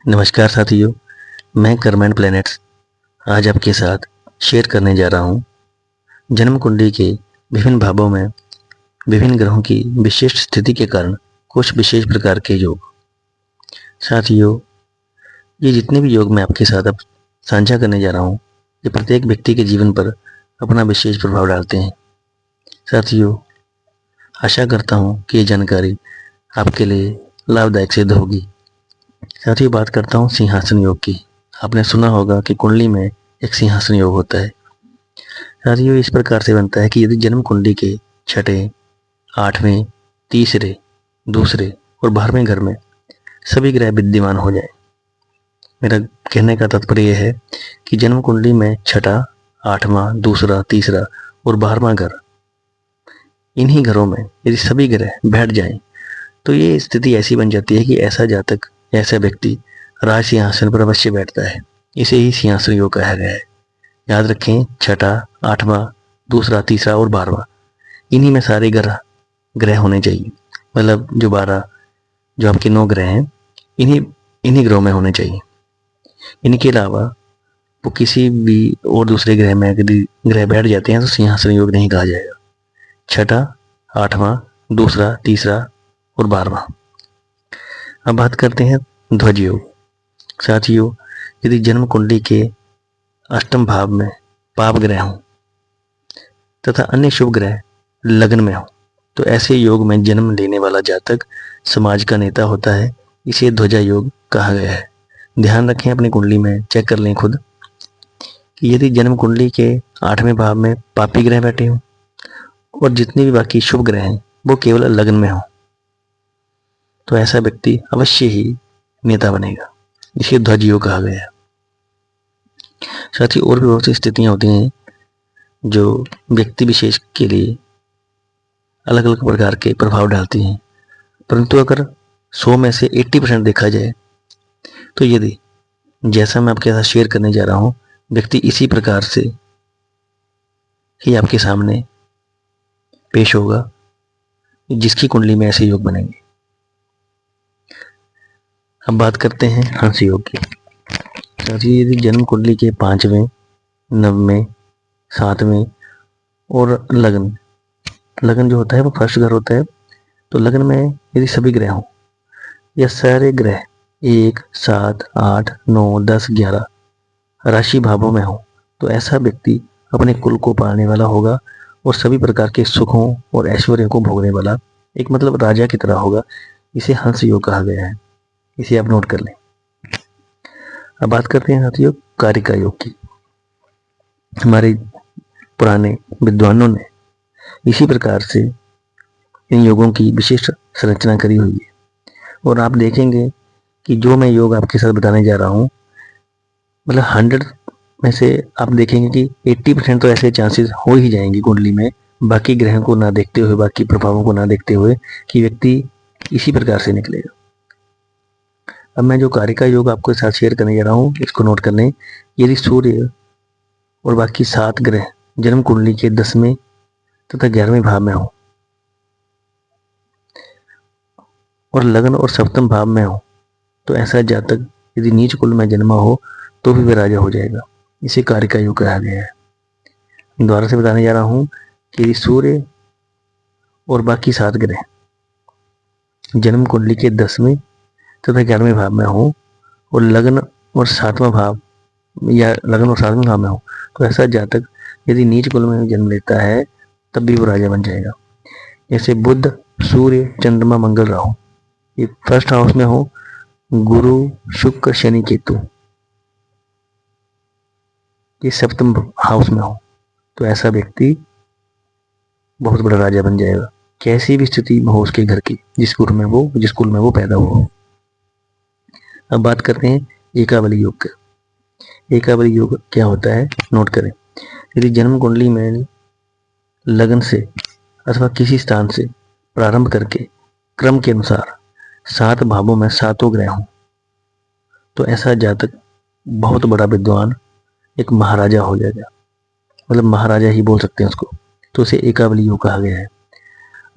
नमस्कार साथियों, मैं कर्मेंट प्लैनेट्स आज आपके साथ शेयर करने जा रहा हूँ जन्म कुंडली के विभिन्न भावों में विभिन्न ग्रहों की विशिष्ट स्थिति के कारण कुछ विशेष प्रकार के योग। साथियों, ये जितने भी योग मैं आपके साथ अब साझा करने जा रहा हूँ, ये प्रत्येक व्यक्ति के जीवन पर अपना विशेष प्रभाव डालते हैं। साथियों, आशा करता हूँ कि ये जानकारी आपके लिए लाभदायक सिद्ध होगी। साथियों, बात करता हूँ सिंहासन योग की। आपने सुना होगा कि कुंडली में एक सिंहासन योग होता है। साथियों, इस प्रकार से बनता है कि यदि जन्म कुंडली के छठे, आठवें, तीसरे, दूसरे और 12वें घर में सभी ग्रह विद्यमान हो जाए। मेरा कहने का तात्पर्य यह है कि जन्म कुंडली में छठा, आठवां, दूसरा, तीसरा और 12वां घर, इन्हीं घरों में यदि सभी ग्रह बैठ जाएं तो ये स्थिति ऐसी बन जाती है कि ऐसा जातक, ऐसा व्यक्ति राज सिंहासन पर अवश्य बैठता है। इसे ही सिंहासन योग कहा गया है। याद रखें, छठा, आठवां, दूसरा, तीसरा और 12वां, इन्हीं में सारे ग्रह होने चाहिए। मतलब जो आपके 9 ग्रह हैं, इन्हीं ग्रहों में होने चाहिए। इनके अलावा वो किसी भी और दूसरे ग्रह में यदि ग्रह बैठ जाते हैं तो सिंहासन योग नहीं कहा जाएगा। छठा, आठवां, दूसरा, तीसरा और 12वां। अब बात करते हैं ध्वज योग। साथियों, यदि जन्म कुंडली के अष्टम भाव में पाप ग्रह हों तथा अन्य शुभ ग्रह लग्न में हो तो ऐसे योग में जन्म लेने वाला जातक समाज का नेता होता है। इसे ध्वजा योग कहा गया है। ध्यान रखें, अपनी कुंडली में चेक कर लें खुद कि यदि जन्म कुंडली के 8वें भाव में पापी ग्रह बैठे हों और जितने भी बाकी शुभ ग्रह हैं वो केवल लग्न में हों तो ऐसा व्यक्ति अवश्य ही नेता बनेगा। इसे ध्वज योग कहा गया है। साथ ही और भी बहुत सी स्थितियां होती हैं जो व्यक्ति विशेष के लिए अलग अलग प्रकार के प्रभाव डालती हैं, परंतु अगर 100 में से 80% देखा जाए तो यदि जैसा मैं आपके साथ शेयर करने जा रहा हूं, व्यक्ति इसी प्रकार से ही आपके सामने पेश होगा जिसकी कुंडली में ऐसे योग बनेंगे। अब बात करते हैं हंस योग की। साथियों, यदि जन्म कुंडली के 5वें, 9वें, 7वें और लगन जो होता है वो फर्स्ट घर होता है, तो लगन में यदि सभी ग्रह हों या सारे ग्रह 1, 7, 8, 9, 10, 11 राशि भावों में हो तो ऐसा व्यक्ति अपने कुल को पालने वाला होगा और सभी प्रकार के सुखों और ऐश्वर्य को भोगने वाला एक मतलब राजा की तरह होगा। इसे हंस योग कहा गया है। इसे आप नोट कर लें। अब बात करते हैं साथियों कारिका योग की। हमारे पुराने विद्वानों ने इसी प्रकार से इन योगों की विशिष्ट संरचना करी हुई है और आप देखेंगे कि जो मैं योग आपके साथ बताने जा रहा हूँ, मतलब 100 में से आप देखेंगे कि 80% तो ऐसे चांसेस हो ही जाएंगे कुंडली में, बाकी ग्रहों को ना देखते हुए, बाकी प्रभावों को ना देखते हुए, कि व्यक्ति इसी प्रकार से निकलेगा। अब मैं जो कारिका योग आपके साथ शेयर करने जा रहा हूँ, इसको नोट कर लें। यदि सूर्य और बाकी 7 ग्रह जन्म कुंडली के 10वें तथा 11वें भाव में हो और लग्न और सप्तम भाव में हो तो ऐसा जातक यदि नीच कुल में जन्मा हो तो भी वह राजा हो जाएगा। इसे कारिका योग कहा गया है। दोबारा से बताने जा रहा हूं कि यदि सूर्य और बाकी 7 ग्रह जन्म कुंडली के 10वें तथा 11वें भाव में हो और लग्न और 7वां भाव में हो तो ऐसा जातक यदि नीच कुल में जन्म लेता है तब भी वो राजा बन जाएगा। जैसे बुध, सूर्य, चंद्रमा, मंगल, राहु ये फर्स्ट हाउस में हो, गुरु, शुक्र, शनि, केतु ये सप्तम हाउस में हो तो ऐसा व्यक्ति बहुत बड़ा राजा बन जाएगा, कैसी भी स्थिति में हो उसके घर की, जिस कुल में वो पैदा हुआ हो। अब बात करते हैं एकावली योग का। एकावली योग क्या होता है, नोट करें। यदि जन्म कुंडली में लगन से अथवा किसी स्थान से प्रारंभ करके क्रम के अनुसार 7 भावों में 7 ग्रह हों तो ऐसा जातक बहुत बड़ा विद्वान, एक महाराजा हो जाएगा, मतलब महाराजा ही बोल सकते हैं उसको, तो उसे एकावली योग कहा गया है।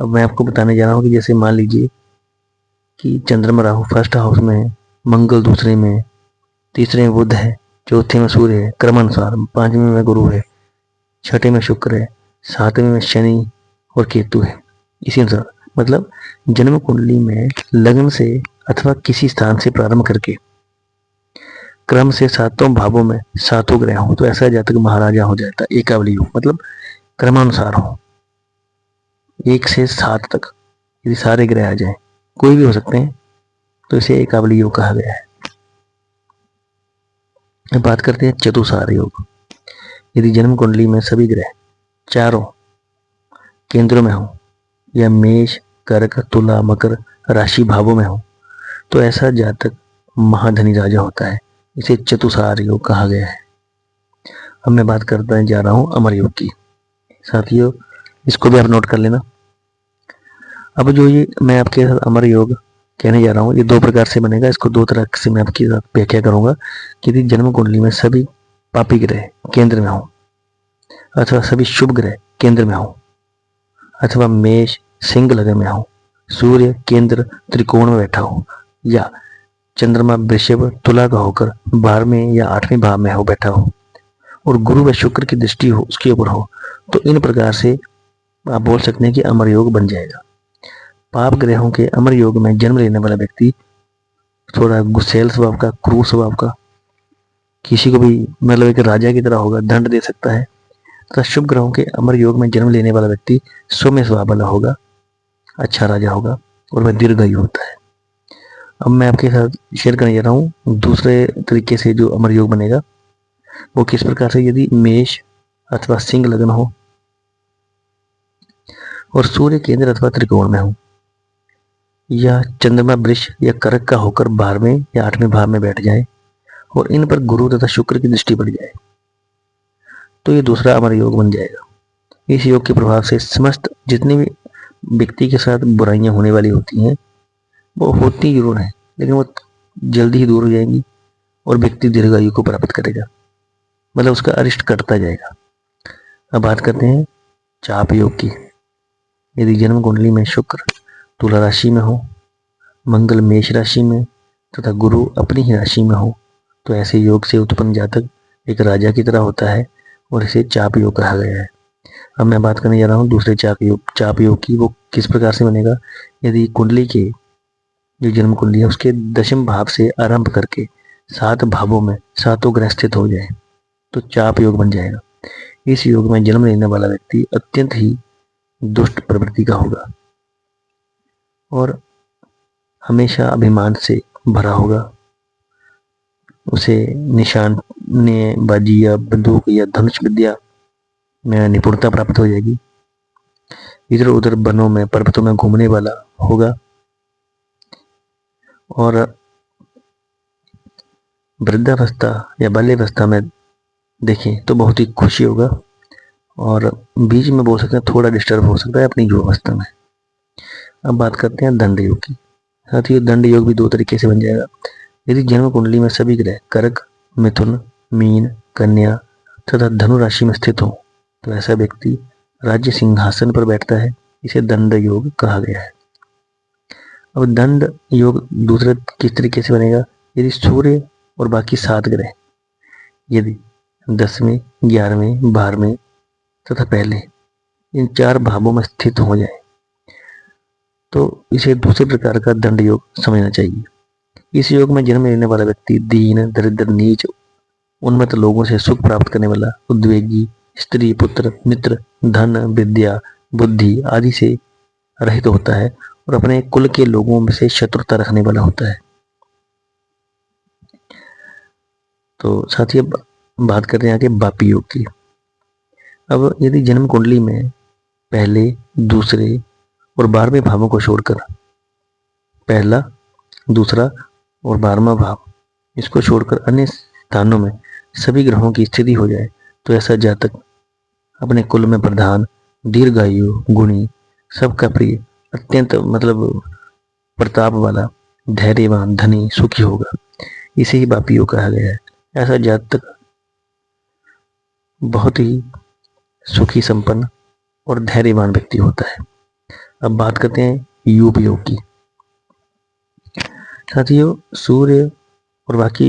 अब मैं आपको बताने जा रहा हूँ कि जैसे मान लीजिए कि चंद्रमा राहु फर्स्ट हाउस में है मंगल दूसरे में, तीसरे में बुध है, चौथे में सूर्य है क्रमानुसार, पांचवें में गुरु है, छठे में शुक्र है, सातवें में शनि और केतु है। इसी अनुसार मतलब जन्म कुंडली में लग्न से अथवा किसी स्थान से प्रारंभ करके क्रम से सातों भावों में सातों ग्रह हो तो ऐसा जातक महाराजा हो जाता है। एकावली योग मतलब क्रमानुसार हो 1 से 7 तक, यदि सारे ग्रह आ जाए, कोई भी हो सकते हैं, तो इसे एकावली योग कहा गया है। अब बात करते हैं चतुसार योग। यदि जन्म कुंडली में सभी ग्रह चारों केंद्रों में हो या मेष, कर्क, तुला, मकर राशि भावों में हो तो ऐसा जातक महाधनी राजा होता है। इसे चतुसार योग कहा गया है। अब मैं बात करता जा रहा हूं अमर योग की। साथियों, इसको भी आप नोट कर लेना। अब जो ये मैं आपके साथ अमर योग कहने जा रहा हूँ, ये 2 प्रकार से बनेगा। इसको 2 तरह से मैं आपके साथ व्याख्या करूंगा कि यदि जन्म कुंडली में सभी पापी ग्रह केंद्र में हो अथवा सभी शुभ ग्रह केंद्र में हो अथवा मेष सिंह लग्न में हो, सूर्य केंद्र त्रिकोण में बैठा हो या चंद्रमा वृषभ तुला का होकर 12वें या 8वें भाव में हो बैठा हो और गुरु व शुक्र की दृष्टि हो उसके ऊपर हो, तो इन प्रकार से आप बोल सकते हैं कि अमर योग बन जाएगा। पाप ग्रहों के अमर योग में जन्म लेने वाला व्यक्ति थोड़ा गुस्सैल स्वभाव का, क्रूर स्वभाव का, किसी को भी मतलब एक राजा की तरह होगा, दंड दे सकता है। तथा शुभ ग्रहों के अमर योग में जन्म लेने वाला व्यक्ति सौम्य स्वभाव वाला होगा, अच्छा राजा होगा और वह दीर्घायु होता है। अब मैं आपके साथ शेयर करने जा रहा हूँ दूसरे तरीके से जो अमर योग बनेगा, वो किस प्रकार से। यदि मेष अथवा सिंह लग्न हो और सूर्य केंद्र अथवा त्रिकोण में हो या चंद्रमा वृष या कर्क का होकर 12वें या 8वें भाव में बैठ जाए और इन पर गुरु तथा शुक्र की दृष्टि पड़ जाए, तो ये दूसरा अमर योग बन जाएगा। इस योग के प्रभाव से समस्त जितनी भी व्यक्ति के साथ बुराइयां होने वाली होती हैं वो होती जरूर है, लेकिन वो जल्दी ही दूर हो जाएंगी और व्यक्ति दीर्घायु को प्राप्त करेगा, मतलब उसका अरिष्ट कटता जाएगा। अब बात करते हैं चाप योग की। यदि जन्म कुंडली में शुक्र तुला राशि में हो, मंगल मेष राशि में तथा गुरु अपनी ही राशि में हो तो ऐसे योग से उत्पन्न जातक एक राजा की तरह होता है और इसे चाप योग कहा गया है। अब मैं बात करने जा रहा हूँ दूसरे चाप योग की। वो किस प्रकार से बनेगा। यदि कुंडली के जो जन्म कुंडली है उसके 10वें भाव से आरंभ करके 7 भावों में सातों ग्रह स्थित हो जाए तो चाप योग बन जाएगा। इस योग में जन्म लेने वाला व्यक्ति अत्यंत ही दुष्ट प्रवृत्ति का होगा और हमेशा अभिमान से भरा होगा। उसे निशानेबाजी या बंदूक या धनुष विद्या में निपुणता प्राप्त हो जाएगी। इधर उधर वनों में पर्वतों में घूमने वाला होगा और वृद्धावस्था या बाल्यावस्था में देखें तो बहुत ही खुशी होगा और बीच में बोल सकते हैं थोड़ा डिस्टर्ब हो सकता है अपनी युवावस्था में। अब बात करते हैं दंड योग की। साथ ही दंड योग भी 2 तरीके से बन जाएगा। यदि जन्म कुंडली में सभी ग्रह कर्क, मिथुन, मीन, कन्या तथा धनु राशि में स्थित हो तो ऐसा व्यक्ति राज्य सिंहासन पर बैठता है। इसे दंड योग कहा गया है। अब दंड योग दूसरे किस तरीके से बनेगा। यदि सूर्य और बाकी 7 ग्रह यदि 10वें, 11वें, 12वें तथा पहले इन 4 भावों में स्थित हो जाए तो इसे दूसरे प्रकार का दंड योग समझना चाहिए। इस योग में जन्म लेने वाला व्यक्ति दीन, दरिद्र, नीच, उन्मत्त लोगों से सुख प्राप्त करने वाला, उद्वेगी, स्त्री, पुत्र, मित्र, धन, विद्या, बुद्धि आदि से रहित होता है और अपने कुल के लोगों में से शत्रुता रखने वाला होता है। तो साथ ही बात करते हैं आगे बापी योग की। अब यदि जन्म कुंडली में पहले, दूसरे और 12वें भावों को छोड़कर पहला, दूसरा और 12वां भाव इसको छोड़कर अन्य स्थानों में सभी ग्रहों की स्थिति हो जाए तो ऐसा जातक अपने कुल में प्रधान, दीर्घायु, गुणी, सबका प्रिय, अत्यंत मतलब प्रताप वाला, धैर्यवान, धनी, सुखी होगा। इसे ही बापी योग कहा गया है। ऐसा जातक बहुत ही सुखी, संपन्न और धैर्यवान व्यक्ति होता है। अब बात करते हैं यूप योग की। साथियों, सूर्य और बाकी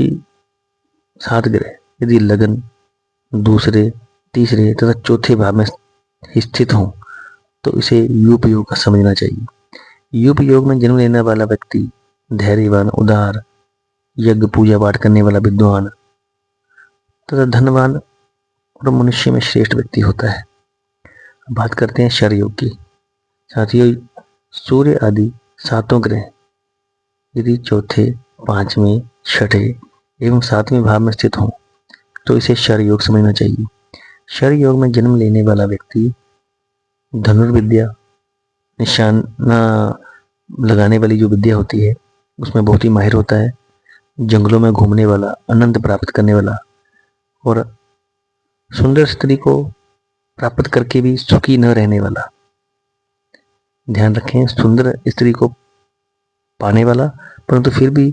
7 ग्रह यदि लगन, दूसरे, तीसरे तथा चौथे भाव में स्थित हों तो इसे यूप योग समझना चाहिए। यूप योग में जन्म लेने वाला व्यक्ति धैर्यवान, उदार, यज्ञ पूजा पाठ करने वाला विद्वान तथा धनवान और मनुष्य में श्रेष्ठ व्यक्ति होता है। बात करते हैं शर योग की। साथियों, सूर्य आदि 7 ग्रह यदि चौथे, 5वें, 6ठे एवं 7वें भाव में स्थित हों तो इसे शर योग समझना चाहिए। शर योग में जन्म लेने वाला व्यक्ति धनुर्विद्या, निशाना लगाने वाली जो विद्या होती है उसमें बहुत ही माहिर होता है। जंगलों में घूमने वाला, आनंद प्राप्त करने वाला और सुंदर स्त्री को प्राप्त करके भी सुखी न रहने वाला। ध्यान रखें, सुंदर स्त्री को पाने वाला परंतु फिर भी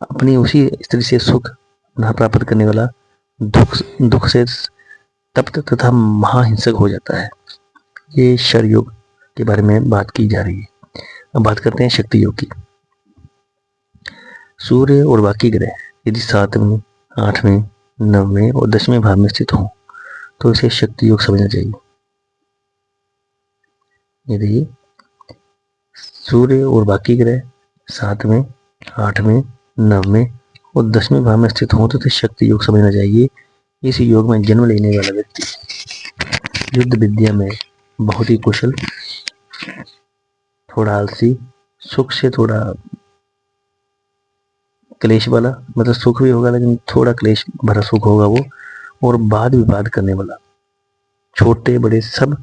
अपनी उसी स्त्री से सुख न प्राप्त करने वाला, दुख से तप्त तथा महाहिंसक हो जाता है। ये शर योग के बारे में बात की जा रही है। अब बात करते हैं शक्ति योग की। सूर्य और बाकी ग्रह यदि 7वें, 8वें, 9वें और 10वें भाव में स्थित हों तो इसे शक्ति योग समझना चाहिए। यदि सूर्य और बाकी ग्रह 7वें, 8वें, 9वें और 10वें भाव में स्थित हों तो इसे शक्ति योग समझना चाहिए। इस योग में जन्म लेने वाला व्यक्ति युद्ध विद्या में बहुत ही कुशल, थोड़ा आलसी, सुख से थोड़ा क्लेश वाला, मतलब सुख भी होगा लेकिन थोड़ा क्लेश भरा सुख होगा वो, और वाद विवाद करने वाला, छोटे बड़े सब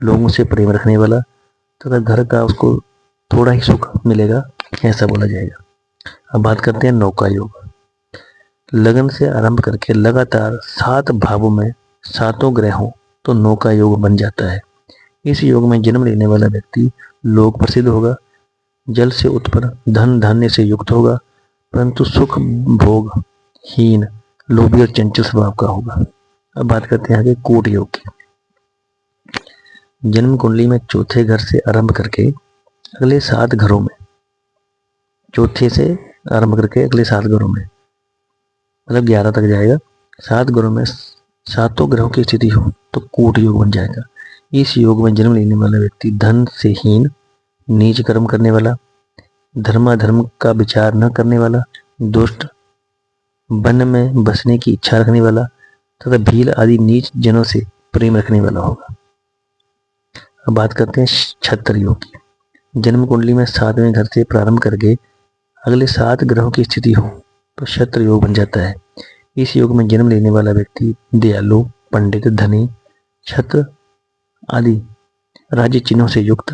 लोगों से प्रेम रखने वाला तथा घर का उसको थोड़ा ही सुख मिलेगा, ऐसा बोला जाएगा। अब बात करते हैं नौका योग। लगन से आरंभ करके लगातार 7 भावों में 7 ग्रह हों तो नौका योग बन जाता है। इस योग में जन्म लेने वाला व्यक्ति लोक प्रसिद्ध होगा, जल से उत्पन्न धन धान्य से युक्त होगा परंतु सुख भोग हीन, लोभी और चंचल स्वभाव का होगा। अब बात करते हैं आगे कूट योग की। जन्म कुंडली में चौथे घर से आरंभ करके अगले 7 घरों में, चौथे से आरंभ करके अगले 7 घरों में, मतलब 11 तक जाएगा, 7 घरों में 7 ग्रहों की स्थिति हो तो कूट योग बन जाएगा। इस योग में जन्म लेने वाला व्यक्ति धन से हीन, नीच कर्म करने वाला, धर्माधर्म का विचार न करने वाला, दुष्ट, वन में बसने की इच्छा रखने वाला तथा भील आदि नीच जनों से प्रेम रखने वाला होगा। अब बात करते हैं छत्र योग की। जन्म कुंडली में 7वें घर से प्रारंभ करके अगले 7 ग्रहों की स्थिति हो तो छत्र योग बन जाता है। इस योग में जन्म लेने वाला व्यक्ति दयालु, पंडित, धनी, छत्र आदि राज्य चिन्हों से युक्त,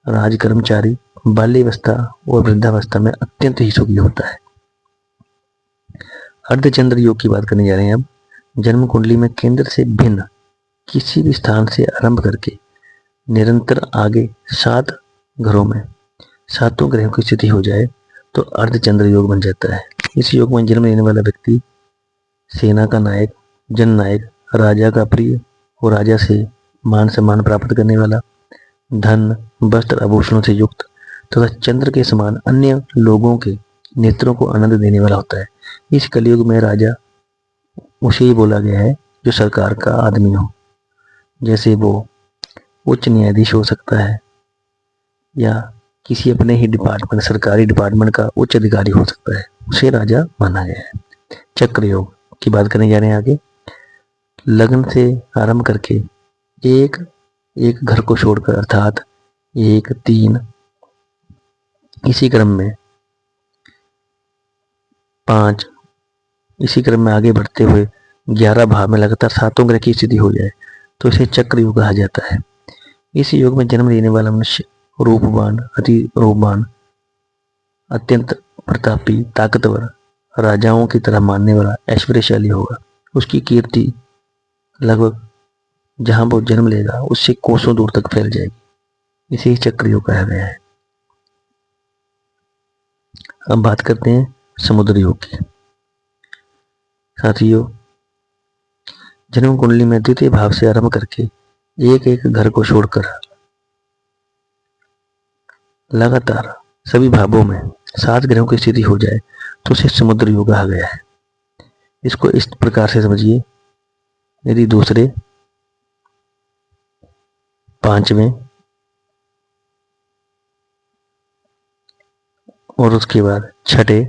राज कर्मचारी, बाल्यावस्था और वृद्धावस्था में अत्यंत ही सुखी होता है। अर्धचंद्र योग की बात करने जा रहे हैं अब। जन्म कुंडली में केंद्र से भिन्न किसी भी स्थान से आरंभ करके निरंतर आगे 7 घरों में 7 ग्रहों की स्थिति हो जाए तो अर्धचंद्र योग बन जाता है। इस योग में जन्म लेने वाला व्यक्ति सेना का नायक, जननायक, राजा का प्रिय और राजा से मान सम्मान प्राप्त करने वाला, धन, वस्त्र, आभूषणों से युक्त तथा चंद्र के समान अन्य लोगों के नेत्रों को आनंद देने वाला होता है। इस कलयुग में राजा उसे ही बोला गया है जो सरकार का आदमी हो, जैसे वो उच्च न्यायाधीश हो सकता है या किसी अपने ही डिपार्टमेंट, सरकारी डिपार्टमेंट का उच्च अधिकारी हो सकता है, उसे राजा माना गया है। चक्र योग की बात करने जा रहे हैं आगे। लग्न से आरंभ करके एक घर को छोड़कर अर्थात 1, 3, इसी क्रम में 5, इसी क्रम में आगे बढ़ते हुए 11 भाव में लगातार 7 ग्रह की स्थिति हो जाए तो इसे चक्र योग कहा जाता है। इस योग में जन्म लेने वाला मनुष्य रूपवान, अति रूपवान, अत्यंत प्रतापी, ताकतवर, राजाओं की तरह मानने वाला, ऐश्वर्यशाली होगा। उसकी कीर्ति लगभग जहां वो जन्म लेगा उससे कोसों दूर तक फैल जाएगी। इसे ही चक्र योग कहा गया है। अब बात करते हैं समुद्र योग की। साथियों, जन्म कुंडली में द्वितीय भाव से आरंभ करके एक घर को छोड़कर लगातार सभी भावों में 7 ग्रहों की स्थिति हो जाए तो उसे समुद्र योग कहा गया है। इसको इस प्रकार से समझिए, यदि दूसरे, पांचवें और उसके बाद छठे,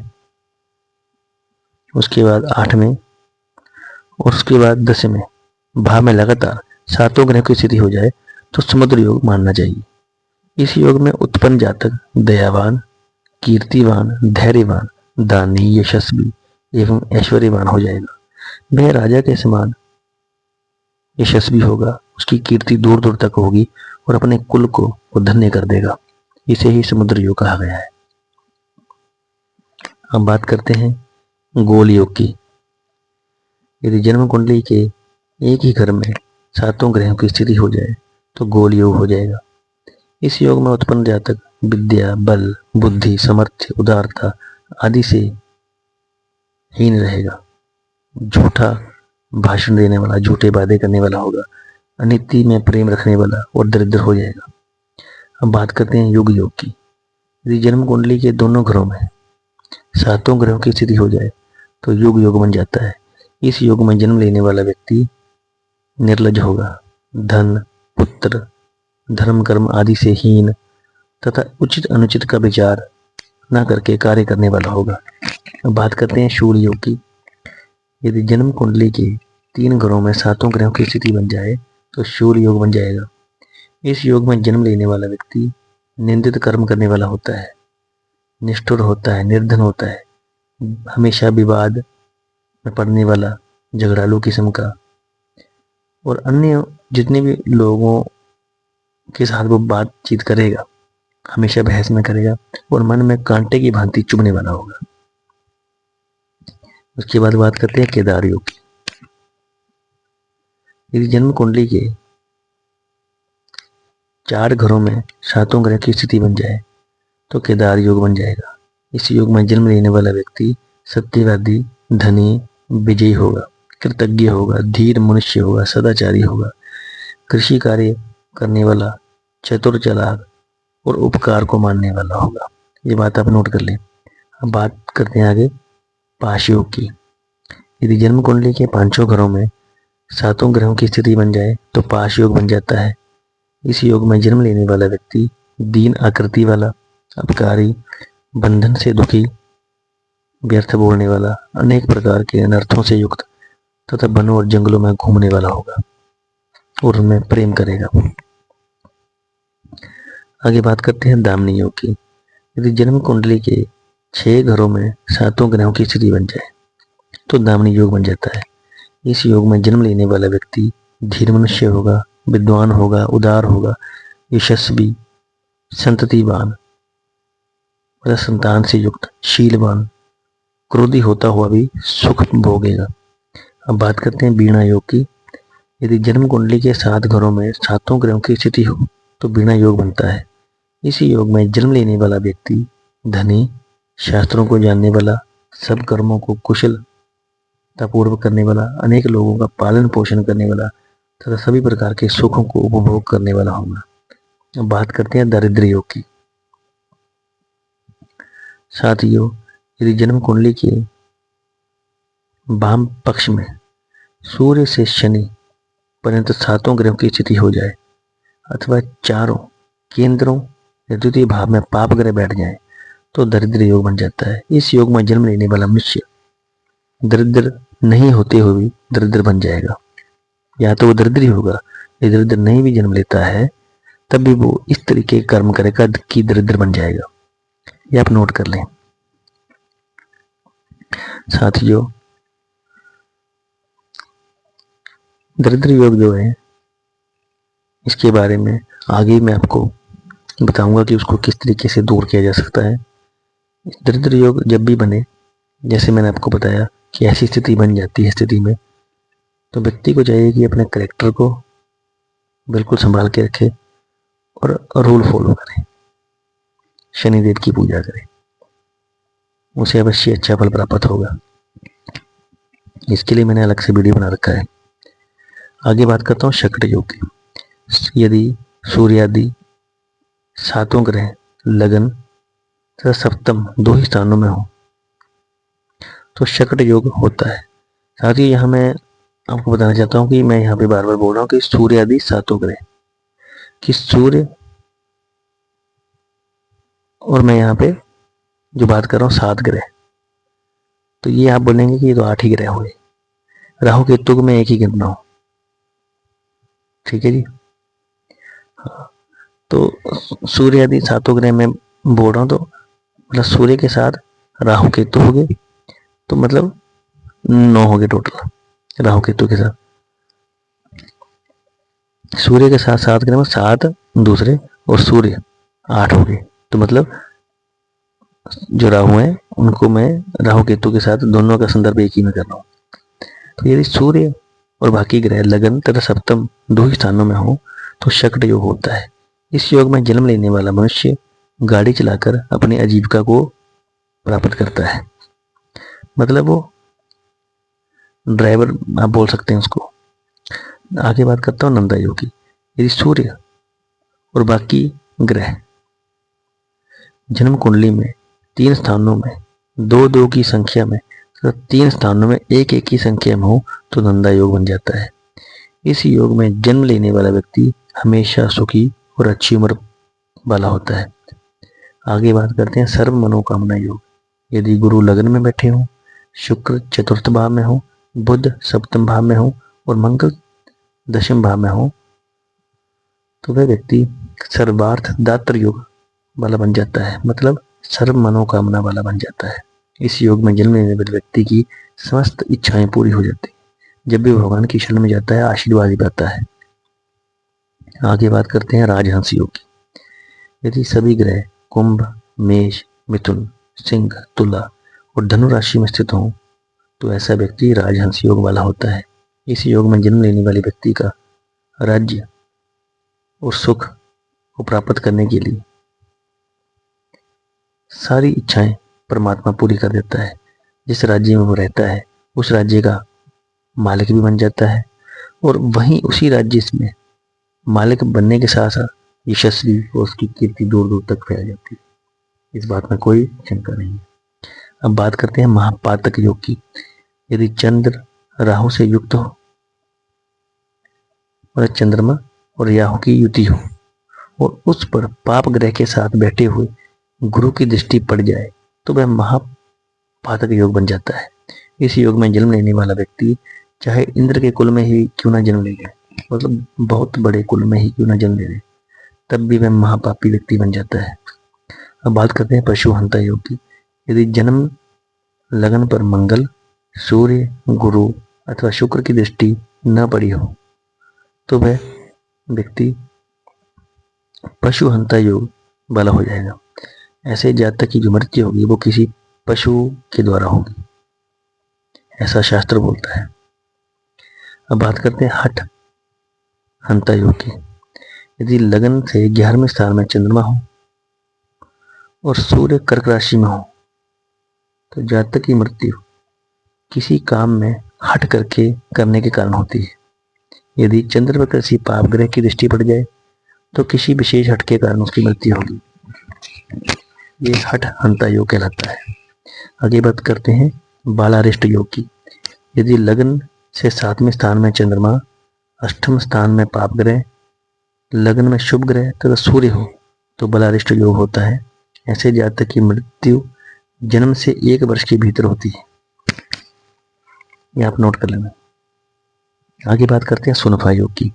उसके बाद आठवें और उसके बाद 10वें भाव में लगातार 7 ग्रहों की स्थिति हो जाए तो समुद्र योग मानना चाहिए। इस योग में उत्पन्न जातक दयावान, कीर्तिवान, धैर्यवान, दानी, यशस्वी एवं ऐश्वर्यवान हो जाएगा। वह राजा के समान यशस्वी होगा, उसकी कीर्ति दूर दूर तक होगी और अपने कुल को धन्य कर देगा। इसे ही समुद्र योग कहा गया है। अब बात करते हैं गोल योग की। यदि जन्म कुंडली के एक ही घर में 7 ग्रहों की स्थिति हो जाए तो गोल योग हो जाएगा। इस योग में उत्पन्न जातक विद्या, बल, बुद्धि, सामर्थ्य, उदारता आदि से हीन रहेगा, झूठा भाषण देने वाला, झूठे वादे करने वाला होगा, अनिति में प्रेम रखने वाला और दरिद्र हो जाएगा। अब बात करते हैं युग योग की। यदि जन्म कुंडली के दोनों घरों में 7 ग्रहों की स्थिति हो जाए तो युग योग बन जाता है। इस योग में जन्म लेने वाला व्यक्ति निर्लज होगा, धन, पुत्र, धर्म, कर्म आदि से हीन तथा उचित अनुचित का विचार न करके कार्य करने वाला होगा। अब बात करते हैं शूल योग की। यदि जन्म कुंडली के 3 घरों में 7 ग्रहों की स्थिति बन जाए तो शूल योग बन जाएगा। इस योग में जन्म लेने वाला व्यक्ति निंदित कर्म करने वाला होता है, निष्ठुर होता है, निर्धन होता है, हमेशा विवाद में पड़ने वाला, झगड़ालू किस्म का, और अन्य जितने भी लोगों के साथ वो बातचीत करेगा हमेशा बहस में करेगा और मन में कांटे की भांति चुभने वाला होगा। उसके बाद बात करते हैं केदार योग की। यदि जन्म कुंडली के 4 घरों में 7 ग्रह की स्थिति बन जाए तो केदार योग बन जाएगा। इस योग में जन्म लेने वाला व्यक्ति सत्यवादी, धनी, विजयी होगा, कृतज्ञ होगा, धीर मनुष्य होगा, सदाचारी होगा, कृषि कार्य करने वाला, चतुर, चालाक और उपकार को मानने वाला होगा। ये बात आप नोट कर लें। अब बात करते हैं आगे पाश योग की। यदि जन्म कुंडली के 5 घरों में 7 ग्रहों की स्थिति बन जाए तो पाश योग बन जाता है। इस योग में जन्म लेने वाला व्यक्ति दीन आकृति वाला, अपकारी, बंधन से दुखी, व्यर्थ बोलने वाला, अनेक प्रकार के अनर्थों से युक्त तथा वनों और जंगलों में घूमने वाला होगा और उनमें प्रेम करेगा। आगे बात करते हैं दामिनी योग की। यदि जन्म कुंडली के 6 घरों में 7 ग्रहों की स्थिति बन जाए तो दामिनी योग बन जाता है। इस योग में जन्म लेने वाला व्यक्ति धीर मनुष्य होगा, विद्वान होगा, उदार होगा, यशस्वी, संततिवान तथा संतान से युक्त, शीलवान, क्रोधी होता हुआ भी सुख भोगेगा। अब बात करते हैं वीणा योग की। यदि जन्म कुंडली के 7 घरों में 7 ग्रहों की स्थिति हो तो वीणा योग बनता है। इसी योग में जन्म लेने वाला व्यक्ति धनी, शास्त्रों को जानने वाला, सब कर्मों को कुशलतापूर्वक करने वाला, अनेक लोगों का पालन पोषण करने वाला तथा सभी प्रकार के सुखों को उपभोग करने वाला होगा। अब बात करते हैं दारिद्र्य योग की। साथियों, यदि जन्म कुंडली के वाम पक्ष में सूर्य से शनि पर्यंत 7 ग्रहों की स्थिति हो जाए अथवा चारों केंद्रों या द्वितीय भाव में पाप ग्रह बैठ जाए तो दरिद्र योग बन जाता है। इस योग में जन्म लेने वाला मनुष्य दरिद्र नहीं होते हुए भी दरिद्र बन जाएगा। या तो वो दरिद्र ही होगा, यदि दरिद्र नहीं भी जन्म लेता है तब भी वो इस तरीके के कर्म करेगा कि दरिद्र बन जाएगा। ये आप नोट कर लें। साथियों, दरिद्र योग जो है इसके बारे में आगे मैं आपको बताऊंगा कि उसको किस तरीके से दूर किया जा सकता है। दरिद्र योग जब भी बने, जैसे मैंने आपको बताया कि ऐसी स्थिति बन जाती है, स्थिति में तो व्यक्ति को चाहिए कि अपने कैरेक्टर को बिल्कुल संभाल के रखे और रूल फॉलो करे, शनिदेव की पूजा करे, उसे अवश्य अच्छा फल प्राप्त होगा। इसके लिए मैंने अलग से वीडियो बना रखा है। आगे बात करता हूँ शक्र योग की। यदि सूर्यादि 7 ग्रह लगन, तथा सप्तम 2 ही स्थानों में हो तो शकट योग होता है। साथ ही यहाँ मैं आपको बताना चाहता हूँ कि मैं यहाँ पे बार बार बोल रहा हूँ कि सूर्य आदि सातों ग्रह, कि सूर्य, और मैं यहाँ पे जो बात कर रहा हूँ 7 ग्रह, तो ये आप बोलेंगे कि ये तो 8 ही ग्रह हुए। राहु केतु को मैं एक ही गिन रहा हूँ, ठीक है जी। तो सूर्य आदि सातों ग्रह में बोल रहा हूँ, तो मतलब सूर्य के साथ राहु केतु हो गए, तो मतलब 9 हो गए टोटल। राहु केतु के साथ सूर्य के साथ 7 ग्रह में 7 दूसरे और सूर्य 8 हो गए, तो मतलब जो राहु है उनको मैं राहु केतु के साथ दोनों का संदर्भ एक ही में कर रहा हूँ। तो यदि सूर्य और बाकी ग्रह लगन तथा सप्तम 2 ही स्थानों में हो तो शकट योग होता है। इस योग में जन्म लेने वाला मनुष्य गाड़ी चलाकर अपनी आजीविका को प्राप्त करता है, मतलब वो ड्राइवर आप बोल सकते हैं उसको। आगे बात करता हूँ नंदा योग की। यदि सूर्य और बाकी ग्रह जन्म कुंडली में 3 स्थानों में 2-2 की संख्या में, तो 3 स्थानों में 1-1 की संख्या में हो तो नंदा योग बन जाता है। इस योग में जन्म लेने वाला व्यक्ति हमेशा सुखी और अच्छी उम्र वाला होता है। आगे बात करते हैं सर्व मनोकामना योग। यदि गुरु लग्न में बैठे हो, शुक्र चतुर्थ भाव में हो, बुध सप्तम भाव में हो और मंगल दशम भाव में हो तो वह व्यक्ति सर्वार्थ दात्र योग वाला बन जाता है, मतलब सर्व मनोकामना वाला बन जाता है। इस योग में जन्म लेने वाले व्यक्ति की समस्त इच्छाएं पूरी हो जाती है। जब भी भगवान की शरण में जाता है आशीर्वाद ही पाता है। आगे बात करते हैं राजहंस योग की। यदि सभी ग्रह कुंभ, मेष, मिथुन, सिंह, तुला और धनु राशि में स्थित हों तो ऐसा व्यक्ति राजहंस योग वाला होता है। इस योग में जन्म लेने वाले व्यक्ति का राज्य और सुख को प्राप्त करने के लिए सारी इच्छाएं परमात्मा पूरी कर देता है। जिस राज्य में वो रहता है उस राज्य का मालिक भी बन जाता है और वहीं उसी राज्य में मालिक बनने के साथ साथ यशस्वी और उसकी कीर्ति दूर दूर तक फैल जाती है। इस बात में कोई शंका नहीं है। अब बात करते हैं महापातक योग की। यदि चंद्र राहु से युक्त हो और चंद्रमा और राहु की युति हो और उस पर पाप ग्रह के साथ बैठे हुए गुरु की दृष्टि पड़ जाए तो वह महापातक योग बन जाता है। इस योग में जन्म लेने वाला व्यक्ति चाहे इंद्र के कुल में ही क्यों ना जन्म ले ले, मतलब बहुत बड़े कुल में ही क्यों ना जन्म ले ले, तब भी वह महापापी व्यक्ति बन जाता है। अब बात करते हैं पशुहंता योग की। यदि जन्म लगन पर मंगल, सूर्य, गुरु अथवा शुक्र की दृष्टि न पड़ी हो तो वह व्यक्ति पशुहंता योग वाला हो जाएगा। ऐसे जातक की जो मृत्यु होगी वो किसी पशु के द्वारा होगी, ऐसा शास्त्र बोलता है। अब बात करते हैं हठ हंता योग की। यदि लगन से 11वें स्थान में चंद्रमा हो और सूर्य कर्क राशि में हो तो जातक की मृत्यु किसी काम में हट करके करने के कारण होती है। यदि चंद्र पर किसी पाप ग्रह की दृष्टि पड़ जाए तो किसी विशेष हट के कारण उसकी मृत्यु होगी। ये हठ हंता योग कहलाता है। आगे बात करते हैं बालारिष्ट योग की। यदि लग्न से 7वें स्थान में चंद्रमा, 8वें स्थान में पाप ग्रह, लग्न में शुभ ग्रह तथा सूर्य हो तो बालारिष्ट योग होता है। ऐसे जातक की मृत्यु जन्म से 1 वर्ष के भीतर होती है, ये आप नोट कर लेना। आगे बात करते हैं सुनफा योग की।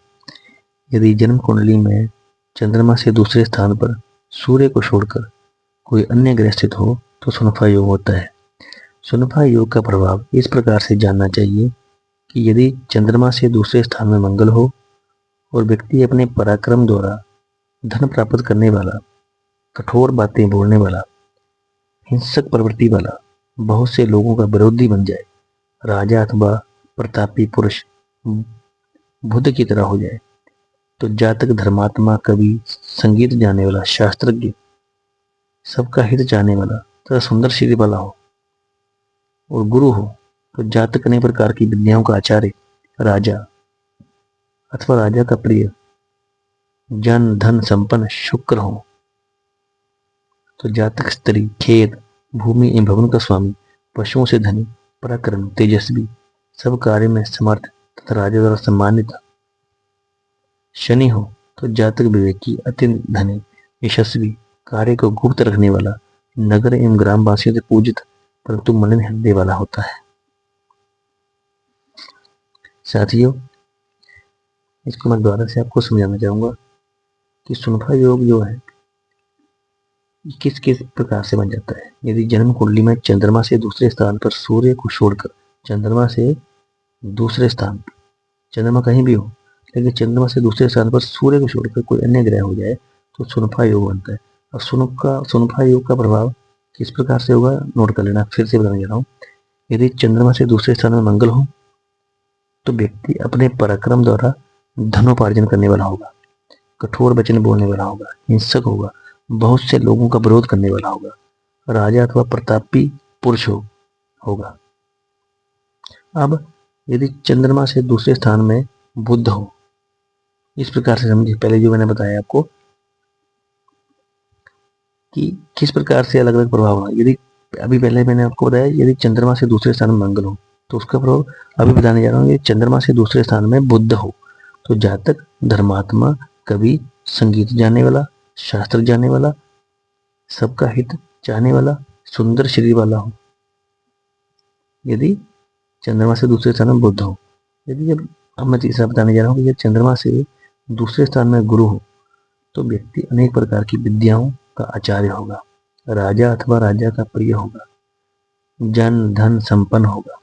यदि जन्म कुंडली में चंद्रमा से दूसरे स्थान पर सूर्य को छोड़कर कोई अन्य ग्रह स्थित हो तो सुनफा योग होता है। सुनफा योग का प्रभाव इस प्रकार से जानना चाहिए कि यदि चंद्रमा से दूसरे स्थान में मंगल हो और व्यक्ति अपने पराक्रम द्वारा धन प्राप्त करने वाला, कठोर बातें बोलने वाला, हिंसक प्रवृत्ति वाला, बहुत से लोगों का विरोधी बन जाए, राजा अथवा प्रतापी पुरुष बुद्ध की तरह हो जाए, तो जातक धर्मात्मा, कवि, संगीत जानने वाला, शास्त्रज्ञ, सबका हित चाहने वाला तथा सुंदर सीधे वाला हो और गुरु हो तो जातक अनेक प्रकार की विद्याओं का आचार्य, राजा अथवा राजा का प्रिय, जन धन संपन्न शुक्र हो तो जातक स्त्री, खेत, भूमि एवं भवन का स्वामी, पशुओं से धनी, पराक्रमी, तेजस्वी, सब कार्य में समर्थ तथा राजा द्वारा सम्मानित शनि हो तो जातक विवेकी, अत्यंत धनी, यशस्वी, कार्य को गुप्त रखने वाला, नगर एवं ग्रामवासियों से पूजित परंतु मलिन हृदय वाला होता है। साथियों, इसको मैं दोबारा से आपको समझाना चाहूंगा कि सुनफा योग जो है किस किस प्रकार से बन जाता है। यदि जन्म कुंडली में चंद्रमा से दूसरे स्थान पर सूर्य को छोड़कर, चंद्रमा से दूसरे स्थान, चंद्रमा कहीं भी हो लेकिन चंद्रमा से दूसरे स्थान पर सूर्य को छोड़कर कोई अन्य ग्रह हो जाए तो सुनफा योग बनता है। और सुनफा योग का प्रभाव किस प्रकार से होगा नोट कर लेना, फिर से बताने जा रहा हूँ। यदि चंद्रमा से दूसरे स्थान में मंगल हो तो व्यक्ति अपने पराक्रम द्वारा धनोपार्जन करने वाला होगा, कठोर वचन बोलने वाला होगा, हिंसक होगा, बहुत से लोगों का विरोध करने वाला होगा, राजा अथवा प्रतापी पुरुष होगा। अब यदि चंद्रमा से दूसरे स्थान में बुध हो, इस प्रकार से समझिए, पहले जो मैंने बताया आपको कि किस प्रकार से अलग अलग प्रभाव होगा। यदि अभी पहले मैंने आपको बताया यदि चंद्रमा से दूसरे स्थान में मंगल हो तो उसका प्रभाव अभी बताने जा रहा हूँ। यदि चंद्रमा से दूसरे स्थान में बुध हो तो जातक धर्मात्मा, कवि, संगीत जानने वाला, शास्त्र जानने वाला, सबका हित चाहने वाला, सुंदर शरीर वाला हो। यदि चंद्रमा से दूसरे स्थान में बुध हो, यदि अब मैं तीसरा बताने जा रहा हूँ कि चंद्रमा से दूसरे स्थान में गुरु हो तो व्यक्ति अनेक प्रकार की विद्याओं का आचार्य होगा, राजा अथवा राजा का प्रिय होगा, जन धन संपन्न होगा।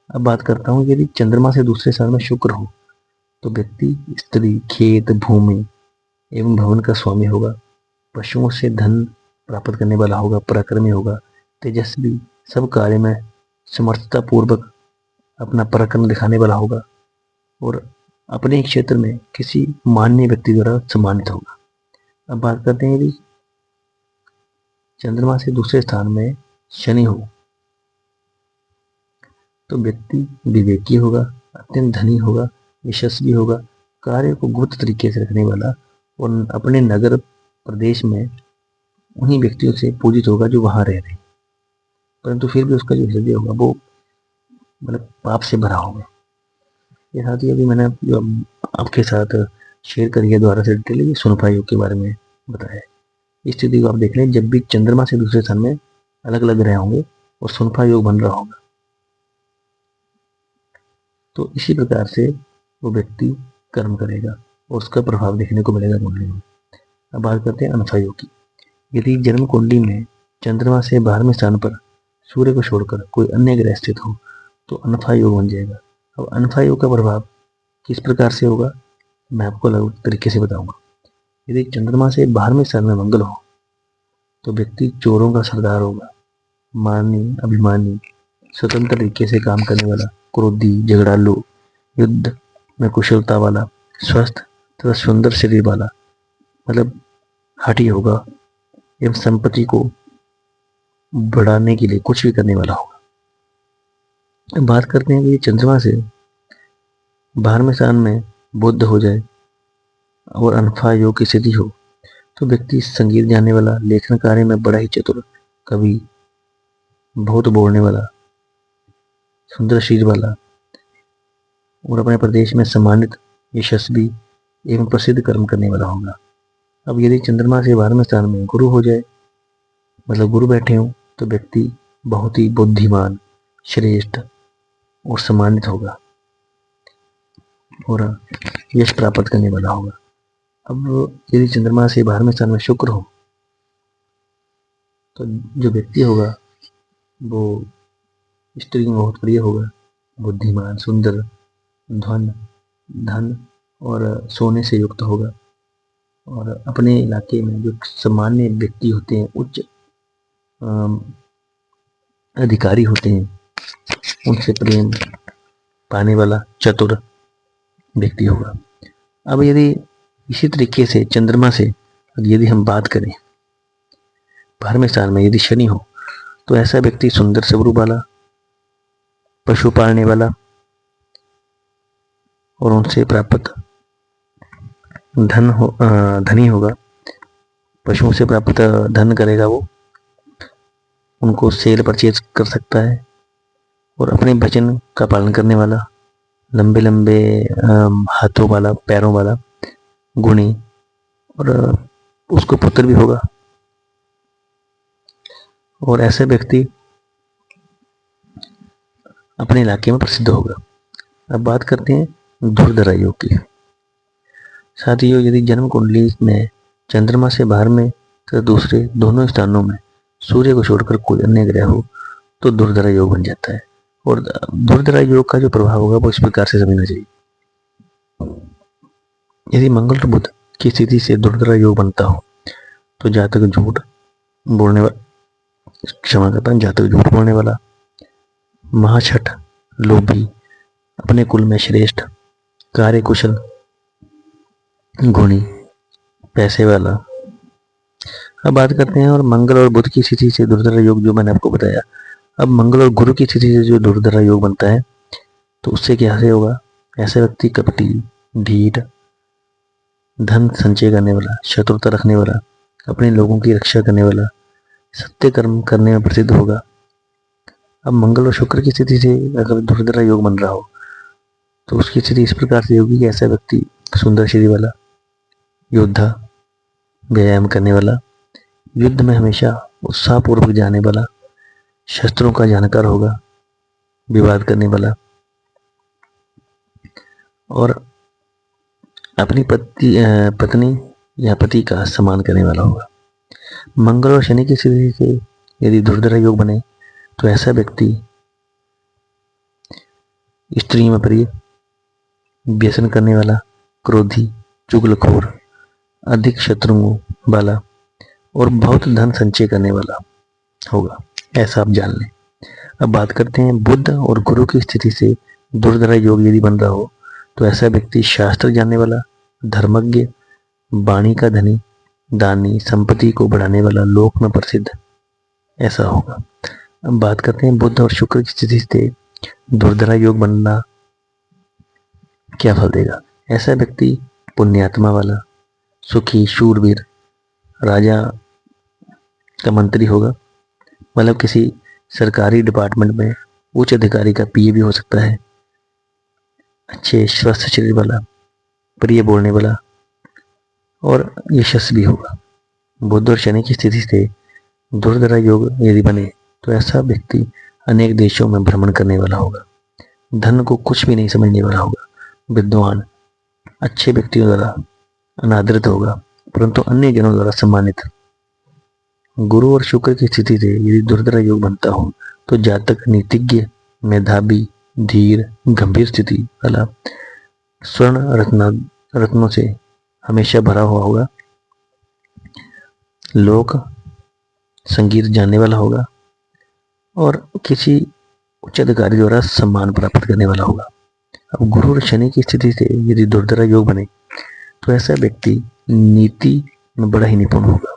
अब बात करता हूँ यदि चंद्रमा से दूसरे स्थान में शुक्र हो तो व्यक्ति स्त्री, खेत, भूमि एवं भवन का स्वामी होगा, पशुओं से धन प्राप्त करने वाला होगा, पराक्रमी होगा, तेजस्वी, सब कार्य में समर्थता पूर्वक अपना पराक्रम दिखाने वाला होगा और अपने क्षेत्र में किसी मान्य व्यक्ति द्वारा सम्मानित होगा। अब बात करते हैं यदि चंद्रमा से दूसरे स्थान में शनि हो तो व्यक्ति विवेकी होगा, अत्यंत धनी होगा, यशस्वी होगा, कार्य को गुप्त तरीके से रखने वाला और अपने नगर प्रदेश में उन्हीं व्यक्तियों से पूजित होगा जो वहां रह रहे हैं, परंतु फिर भी उसका जो हृदय होगा वो मतलब पाप से भरा होगा। ये साथ ही अभी मैंने जो आपके साथ शेयर करी है द्वारा से डिटेल ये सुनफा योग के बारे में बताया है। इस स्थिति को आप देख लें, जब भी चंद्रमा से दूसरे स्थान में अलग अलग ग्रह होंगे और सुनफा योग बन रहा होगा तो इसी प्रकार से वो व्यक्ति कर्म करेगा और उसका प्रभाव देखने को मिलेगा कुंडली में। अब बात करते हैं अनफा योग की। यदि जन्म कुंडली में चंद्रमा से 12वें स्थान पर सूर्य को छोड़कर कोई अन्य ग्रह स्थित हो तो अनफा योग बन जाएगा। अब अनफा योग का प्रभाव किस प्रकार से होगा मैं आपको अलग तरीके से बताऊंगा। यदि चंद्रमा से 12वें स्थान में मंगल हो तो व्यक्ति चोरों का सरदार होगा, मानी, अभिमानी, स्वतंत्र तरीके से काम करने वाला, क्रोधी, झगड़ालू, युद्ध में कुशलता वाला, स्वस्थ तथा सुंदर शरीर वाला, मतलब हठी होगा एवं संपत्ति को बढ़ाने के लिए कुछ भी करने वाला होगा। बात करते हैं कि चंद्रमा से 12वें स्थान में बुध हो जाए और अनफा योग की स्थिति हो तो व्यक्ति संगीत जानने वाला, लेखन कार्य में बड़ा ही चतुर, कवि, बहुत बोलने वाला, सुंदर शरीर वाला और अपने प्रदेश में सम्मानित, यशस्वी एवं प्रसिद्ध कर्म करने वाला होगा। अब यदि चंद्रमा से 12वें स्थान में गुरु हो जाए, मतलब गुरु बैठे हो तो व्यक्ति बहुत ही बुद्धिमान, श्रेष्ठ और सम्मानित होगा और यश प्राप्त करने वाला होगा। अब यदि चंद्रमा से 12वें स्थान में शुक्र हो तो जो व्यक्ति होगा वो स्त्री में बहुत प्रिय होगा, बुद्धिमान, सुंदर, धन और सोने से युक्त होगा और अपने इलाके में जो सामान्य व्यक्ति होते हैं, उच्च अधिकारी होते हैं, उनसे प्रेम पाने वाला चतुर व्यक्ति होगा। अब यदि इसी तरीके से चंद्रमा से यदि हम बात करें 12वें स्थान में यदि शनि हो तो ऐसा व्यक्ति सुंदर स्वरूप वाला, पशु पालने वाला और उनसे प्राप्त धनी होगा पशुओं से प्राप्त धन करेगा वो, उनको सेल परचेज कर सकता है। और अपने वचन का पालन करने वाला, लंबे लंबे हाथों वाला, पैरों वाला, गुणी, और उसको पुत्र भी होगा। और ऐसे व्यक्ति अपने इलाके में प्रसिद्ध होगा। अब बात करते हैं धुर्धरा योग की। साथियों, यदि जन्म कुंडली में चंद्रमा से बाहर में तथा दूसरे दोनों स्थानों में सूर्य को छोड़कर कोई अन्य ग्रह हो तो धुर्धरा योग बन जाता है। और धुर्धरा योग का जो प्रभाव होगा वो इस प्रकार से समझना चाहिए। यदि मंगल और बुध की स्थिति से धुर्धरा योग बनता हो तो जातक झूठ बोलने वाला, क्षमा करता हूं, जातक झूठ बोलने वाला, महाछठ, लोभी, अपने कुल में श्रेष्ठ, कार्यकुशल, गुणी, पैसे वाला। अब बात करते हैं और मंगल और बुध की स्थिति से धुर्धरा योग जो मैंने आपको बताया। अब मंगल और गुरु की स्थिति से जो धुर्धरा योग बनता है तो उससे क्या से होगा? ऐसा व्यक्ति कपटी, ढीठ, धन संचय करने वाला, शत्रुता रखने वाला, अपने लोगों की रक्षा करने वाला, सत्य कर्म करने में प्रसिद्ध होगा। अब मंगल और शुक्र की स्थिति से अगर धुर्धरा योग बन रहा हो तो उसकी स्थिति इस प्रकार से होगी कि ऐसा व्यक्ति सुंदर शरीर वाला, योद्धा, व्यायाम करने वाला, युद्ध में हमेशा उत्साहपूर्वक जाने वाला, शस्त्रों का जानकार होगा, विवाद करने वाला, और अपनी पत्नी या पति का सम्मान करने वाला होगा। मंगल और शनि की स्थिति से यदि धुर्धरा योग बने तो ऐसा व्यक्ति स्त्री में प्रिय, व्यसन करने वाला, क्रोधी, चुगलखोर, अधिक शत्रुओं वाला और बहुत धन संचय करने वाला होगा, ऐसा आप जान लें। अब बात करते हैं बुध और गुरु की स्थिति से धुर्धरा योग यदि बन रहा हो तो ऐसा व्यक्ति शास्त्र जानने वाला, धर्मज्ञ, वाणी का धनी, दानी, संपत्ति को बढ़ाने वाला, लोक में प्रसिद्ध, ऐसा होगा। अब बात करते हैं बुध और शुक्र की स्थिति से धुर्धरा योग बनना क्या फल देगा। ऐसा व्यक्ति पुण्यात्मा वाला, सुखी, शूरवीर, राजा का मंत्री होगा, मतलब किसी सरकारी डिपार्टमेंट में उच्च अधिकारी का पीए भी हो सकता है, अच्छे स्वस्थ शरीर वाला, प्रिय बोलने वाला और यशस्वी होगा। बुध और शनि की स्थिति से धुर्धरा योग यदि बने तो ऐसा व्यक्ति अनेक देशों में भ्रमण करने वाला होगा, धन को कुछ भी नहीं समझने वाला होगा, विद्वान, अच्छे व्यक्तियों द्वारा अनादरित होगा परंतु अन्य जनों द्वारा सम्मानित। गुरु और शुक्र की स्थिति से यदि धुर्धरा योग बनता हो तो जातक नीतिज्ञ, मेधावी, धीर, गंभीर स्थिति वाला, स्वर्ण रत्नों से हमेशा भरा हुआ होगा, लोक संगीत जानने वाला होगा और किसी उच्च अधिकारी द्वारा सम्मान प्राप्त करने वाला होगा। अब गुरु और शनि की स्थिति से यदि धुर्धरा योग बने तो ऐसा व्यक्ति नीति में बड़ा ही निपुण होगा।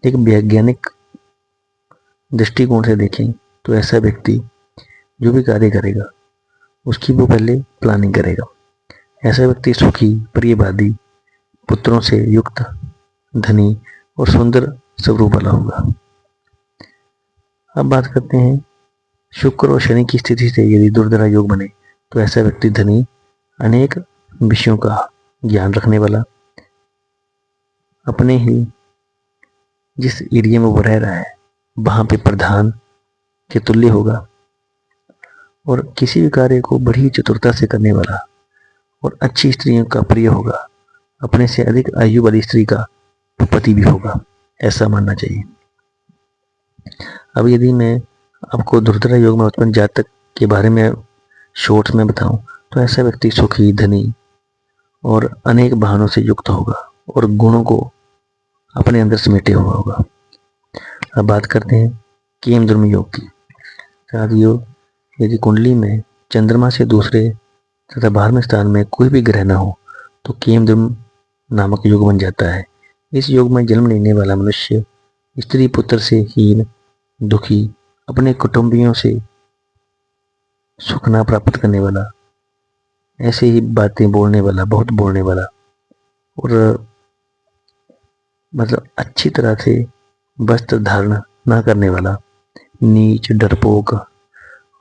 एक वैज्ञानिक दृष्टिकोण से देखें तो ऐसा व्यक्ति जो भी कार्य करेगा उसकी वो पहले प्लानिंग करेगा। ऐसा व्यक्ति सुखी, प्रियवादी, पुत्रों से युक्त, धनी और सुंदर स्वरूप वाला होगा। अब बात करते हैं शुक्र और शनि की स्थिति से यदि धुर्धरा योग बने तो ऐसा व्यक्ति धनी, अनेक विषयों का ज्ञान रखने वाला, अपने ही जिस एरिया में वो रह रहा है वहां पे प्रधान के तुल्य होगा और किसी भी कार्य को बड़ी चतुरता से करने वाला और अच्छी स्त्रियों का प्रिय होगा, अपने से अधिक आयु वाली स्त्री का पति भी होगा, ऐसा मानना चाहिए। अब यदि मैं आपको धुर्धरा योग में उत्पन्न जातक के बारे में शॉर्ट्स में बताऊं तो ऐसा व्यक्ति सुखी, धनी और अनेक वाहनों से युक्त होगा और गुणों को अपने अंदर समेटे हुआ होगा। अब बात करते हैं केमद्रुम योग की। साथियों, यदि कुंडली में चंद्रमा से दूसरे तथा 12वें स्थान में कोई भी ग्रह न हो तो केमद्रुम नामक योग बन जाता है। इस योग में जन्म लेने वाला मनुष्य स्त्री पुत्र से हीन, दुखी, अपने कुटुंबियों से सुख ना प्राप्त करने वाला, ऐसे ही बातें बोलने वाला, बहुत बोलने वाला और मतलब अच्छी तरह से वस्त्र धारण न करने वाला, नीच, डरपोक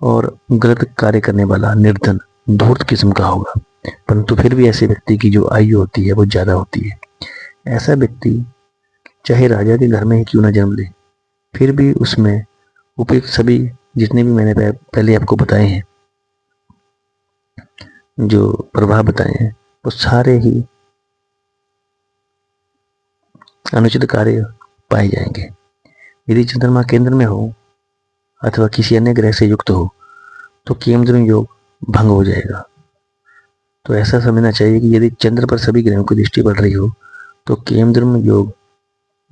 और गलत कार्य करने वाला, निर्धन, धूर्त किस्म का होगा। परंतु फिर भी ऐसे व्यक्ति की जो आयु होती है वो ज्यादा होती है। ऐसा व्यक्ति चाहे राजा के घर में ही क्यों ना जन्म ले, फिर भी उसमें उपयुक्त सभी जितने भी मैंने पहले आपको बताए हैं, जो प्रभाव बताए हैं, वो सारे ही अनुचित कार्य पाए जाएंगे। यदि चंद्रमा केंद्र में हो अथवा किसी अन्य ग्रह से युक्त हो तो केंद्र योग भंग हो जाएगा। तो ऐसा समझना चाहिए कि यदि चंद्र पर सभी ग्रहों की दृष्टि पड़ रही हो तो केंद्र योग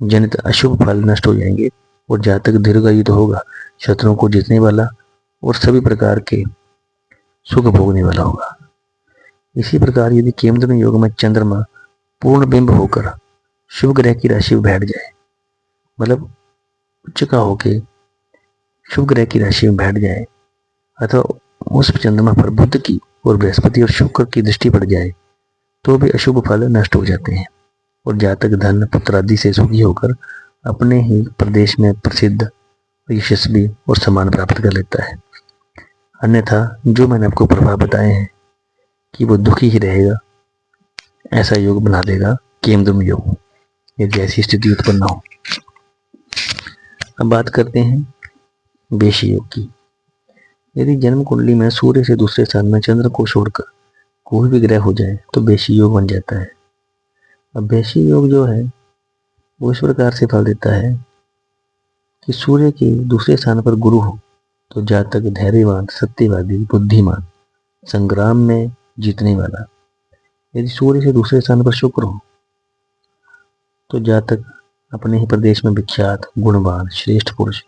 जनित अशुभ फल नष्ट हो जाएंगे और जातक दीर्घायु तो होगा, शत्रुओं को जीतने वाला और सभी प्रकार के सुख भोगने वाला होगा। इसी प्रकार यदि केंद्र योग में चंद्रमा पूर्ण बिंब होकर शुभ ग्रह की राशि में बैठ जाए, मतलब उच्च का होके शुभ ग्रह की राशि में बैठ जाए, अथवा उस चंद्रमा पर बुध की और बृहस्पति और शुक्र की दृष्टि पड़ जाए तो भी अशुभ फल नष्ट हो जाते हैं और जातक धन पुत्र आदि से सुखी होकर अपने ही प्रदेश में प्रसिद्ध, यशस्वी और सम्मान प्राप्त कर लेता है। अन्यथा जो मैंने आपको प्रभाव बताए हैं कि वो दुखी ही रहेगा, ऐसा योग बना देगा केमद्रुम योग, यदि ऐसी स्थिति उत्पन्न हो। अब बात करते हैं बेशी योग की। यदि जन्म कुंडली में सूर्य से दूसरे स्थान में चंद्र को छोड़कर कोई भी ग्रह हो जाए तो बेशी योग बन जाता है। अब बेशी योग जो है वो इस प्रकार से फल देता है कि सूर्य के दूसरे स्थान पर गुरु हो तो जातक धैर्यवान, सत्यवादी, बुद्धिमान, संग्राम में जीतने वाला। यदि सूर्य से दूसरे स्थान पर शुक्र हो तो जातक अपने ही प्रदेश में विख्यात, गुणवान, श्रेष्ठ पुरुष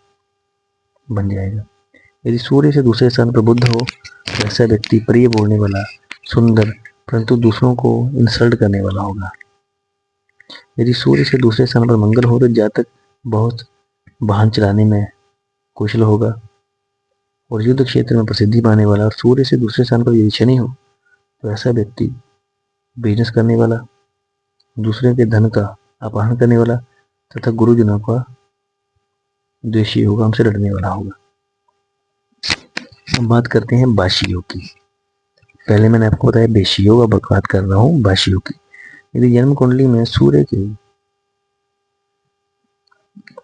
बन जाएगा। यदि सूर्य से दूसरे स्थान पर बुध हो तो ऐसा व्यक्ति प्रिय बोलने वाला, सुंदर, परंतु दूसरों को इंसल्ट करने वाला होगा। यदि सूर्य से दूसरे स्थान पर मंगल हो तो जातक बहुत वाहन चलाने में कुशल होगा और युद्ध क्षेत्र में प्रसिद्धि पाने वाला। और सूर्य से दूसरे स्थान पर यदि शनि हो तो ऐसा व्यक्ति बिजनेस करने वाला, दूसरे के धन का अपहरण करने वाला तथा गुरुजनों का द्वेषी होगा, हमसे लड़ने वाला होगा। अब बात करते हैं बाशी योग की। पहले मैंने आपको बताया बेशी योग, अब बात कर रहा हूँ बाशी योग की। यदि जन्म कुंडली में सूर्य के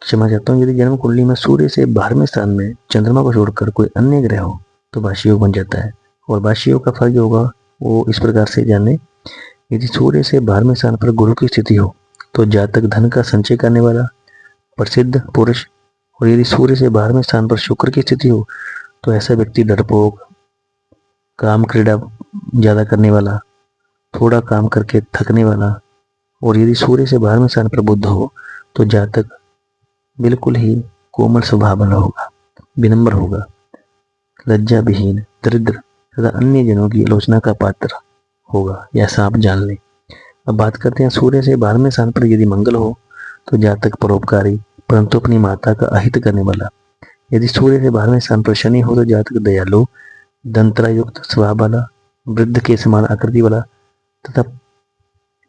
यदि जन्म कुंडली में सूर्य से 12वें स्थान में चंद्रमा को छोड़कर कोई अन्य ग्रह हो तो बाशी योग बन जाता है। और बाशी योग का फल जो होगा वो इस प्रकार से जाने। यदि सूर्य से 12वें स्थान पर गुरु की स्थिति हो तो जातक धन का संचय करने वाला, प्रसिद्ध पुरुष। और यदि सूर्य से 12वें स्थान पर शुक्र की स्थिति हो तो ऐसा व्यक्ति डरपोक, काम क्रीड़ा ज्यादा करने वाला, थोड़ा काम करके थकने वाला। और यदि सूर्य से 12वें स्थान पर बुध हो तो जातक बिल्कुल ही कोमल स्वभाव वाला होगा, विनम्र होगा, लज्जा विहीन, दरिद्र तथा अन्य जनों की आलोचना का पात्र होगा, ऐसा आप जान लें। अब बात करते हैं सूर्य से 12वें स्थान पर यदि मंगल हो तो जातक परोपकारी, परंतु अपनी माता का अहित करने वाला। यदि सूर्य से 12वें स्थान पर शनि हो तो जातक दयालु, दंत्रायुक्त स्वभाव वाला, वृद्ध के समान आकृति वाला तथा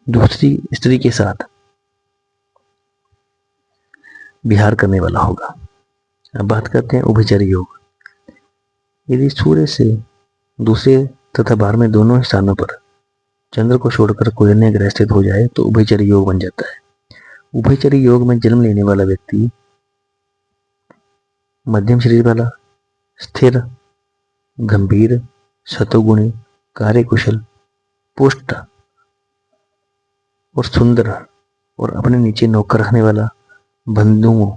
दूसरी स्त्री के साथ विहार करने वाला होगा। अब बात करते हैं उभयचरी योग। यदि सूर्य से दूसरे तथा 12वें दोनों स्थानों पर चंद्र को छोड़कर कोई अन्य ग्रह स्थित हो जाए तो उभयचरी योग बन जाता है। उभयचरी योग में जन्म लेने वाला व्यक्ति मध्यम शरीर वाला, स्थिर, गंभीर, सतोगुणी, कार्यकुशल, पुष्ट और सुंदर और अपने नीचे नौकर रखने वाला, बंधुओं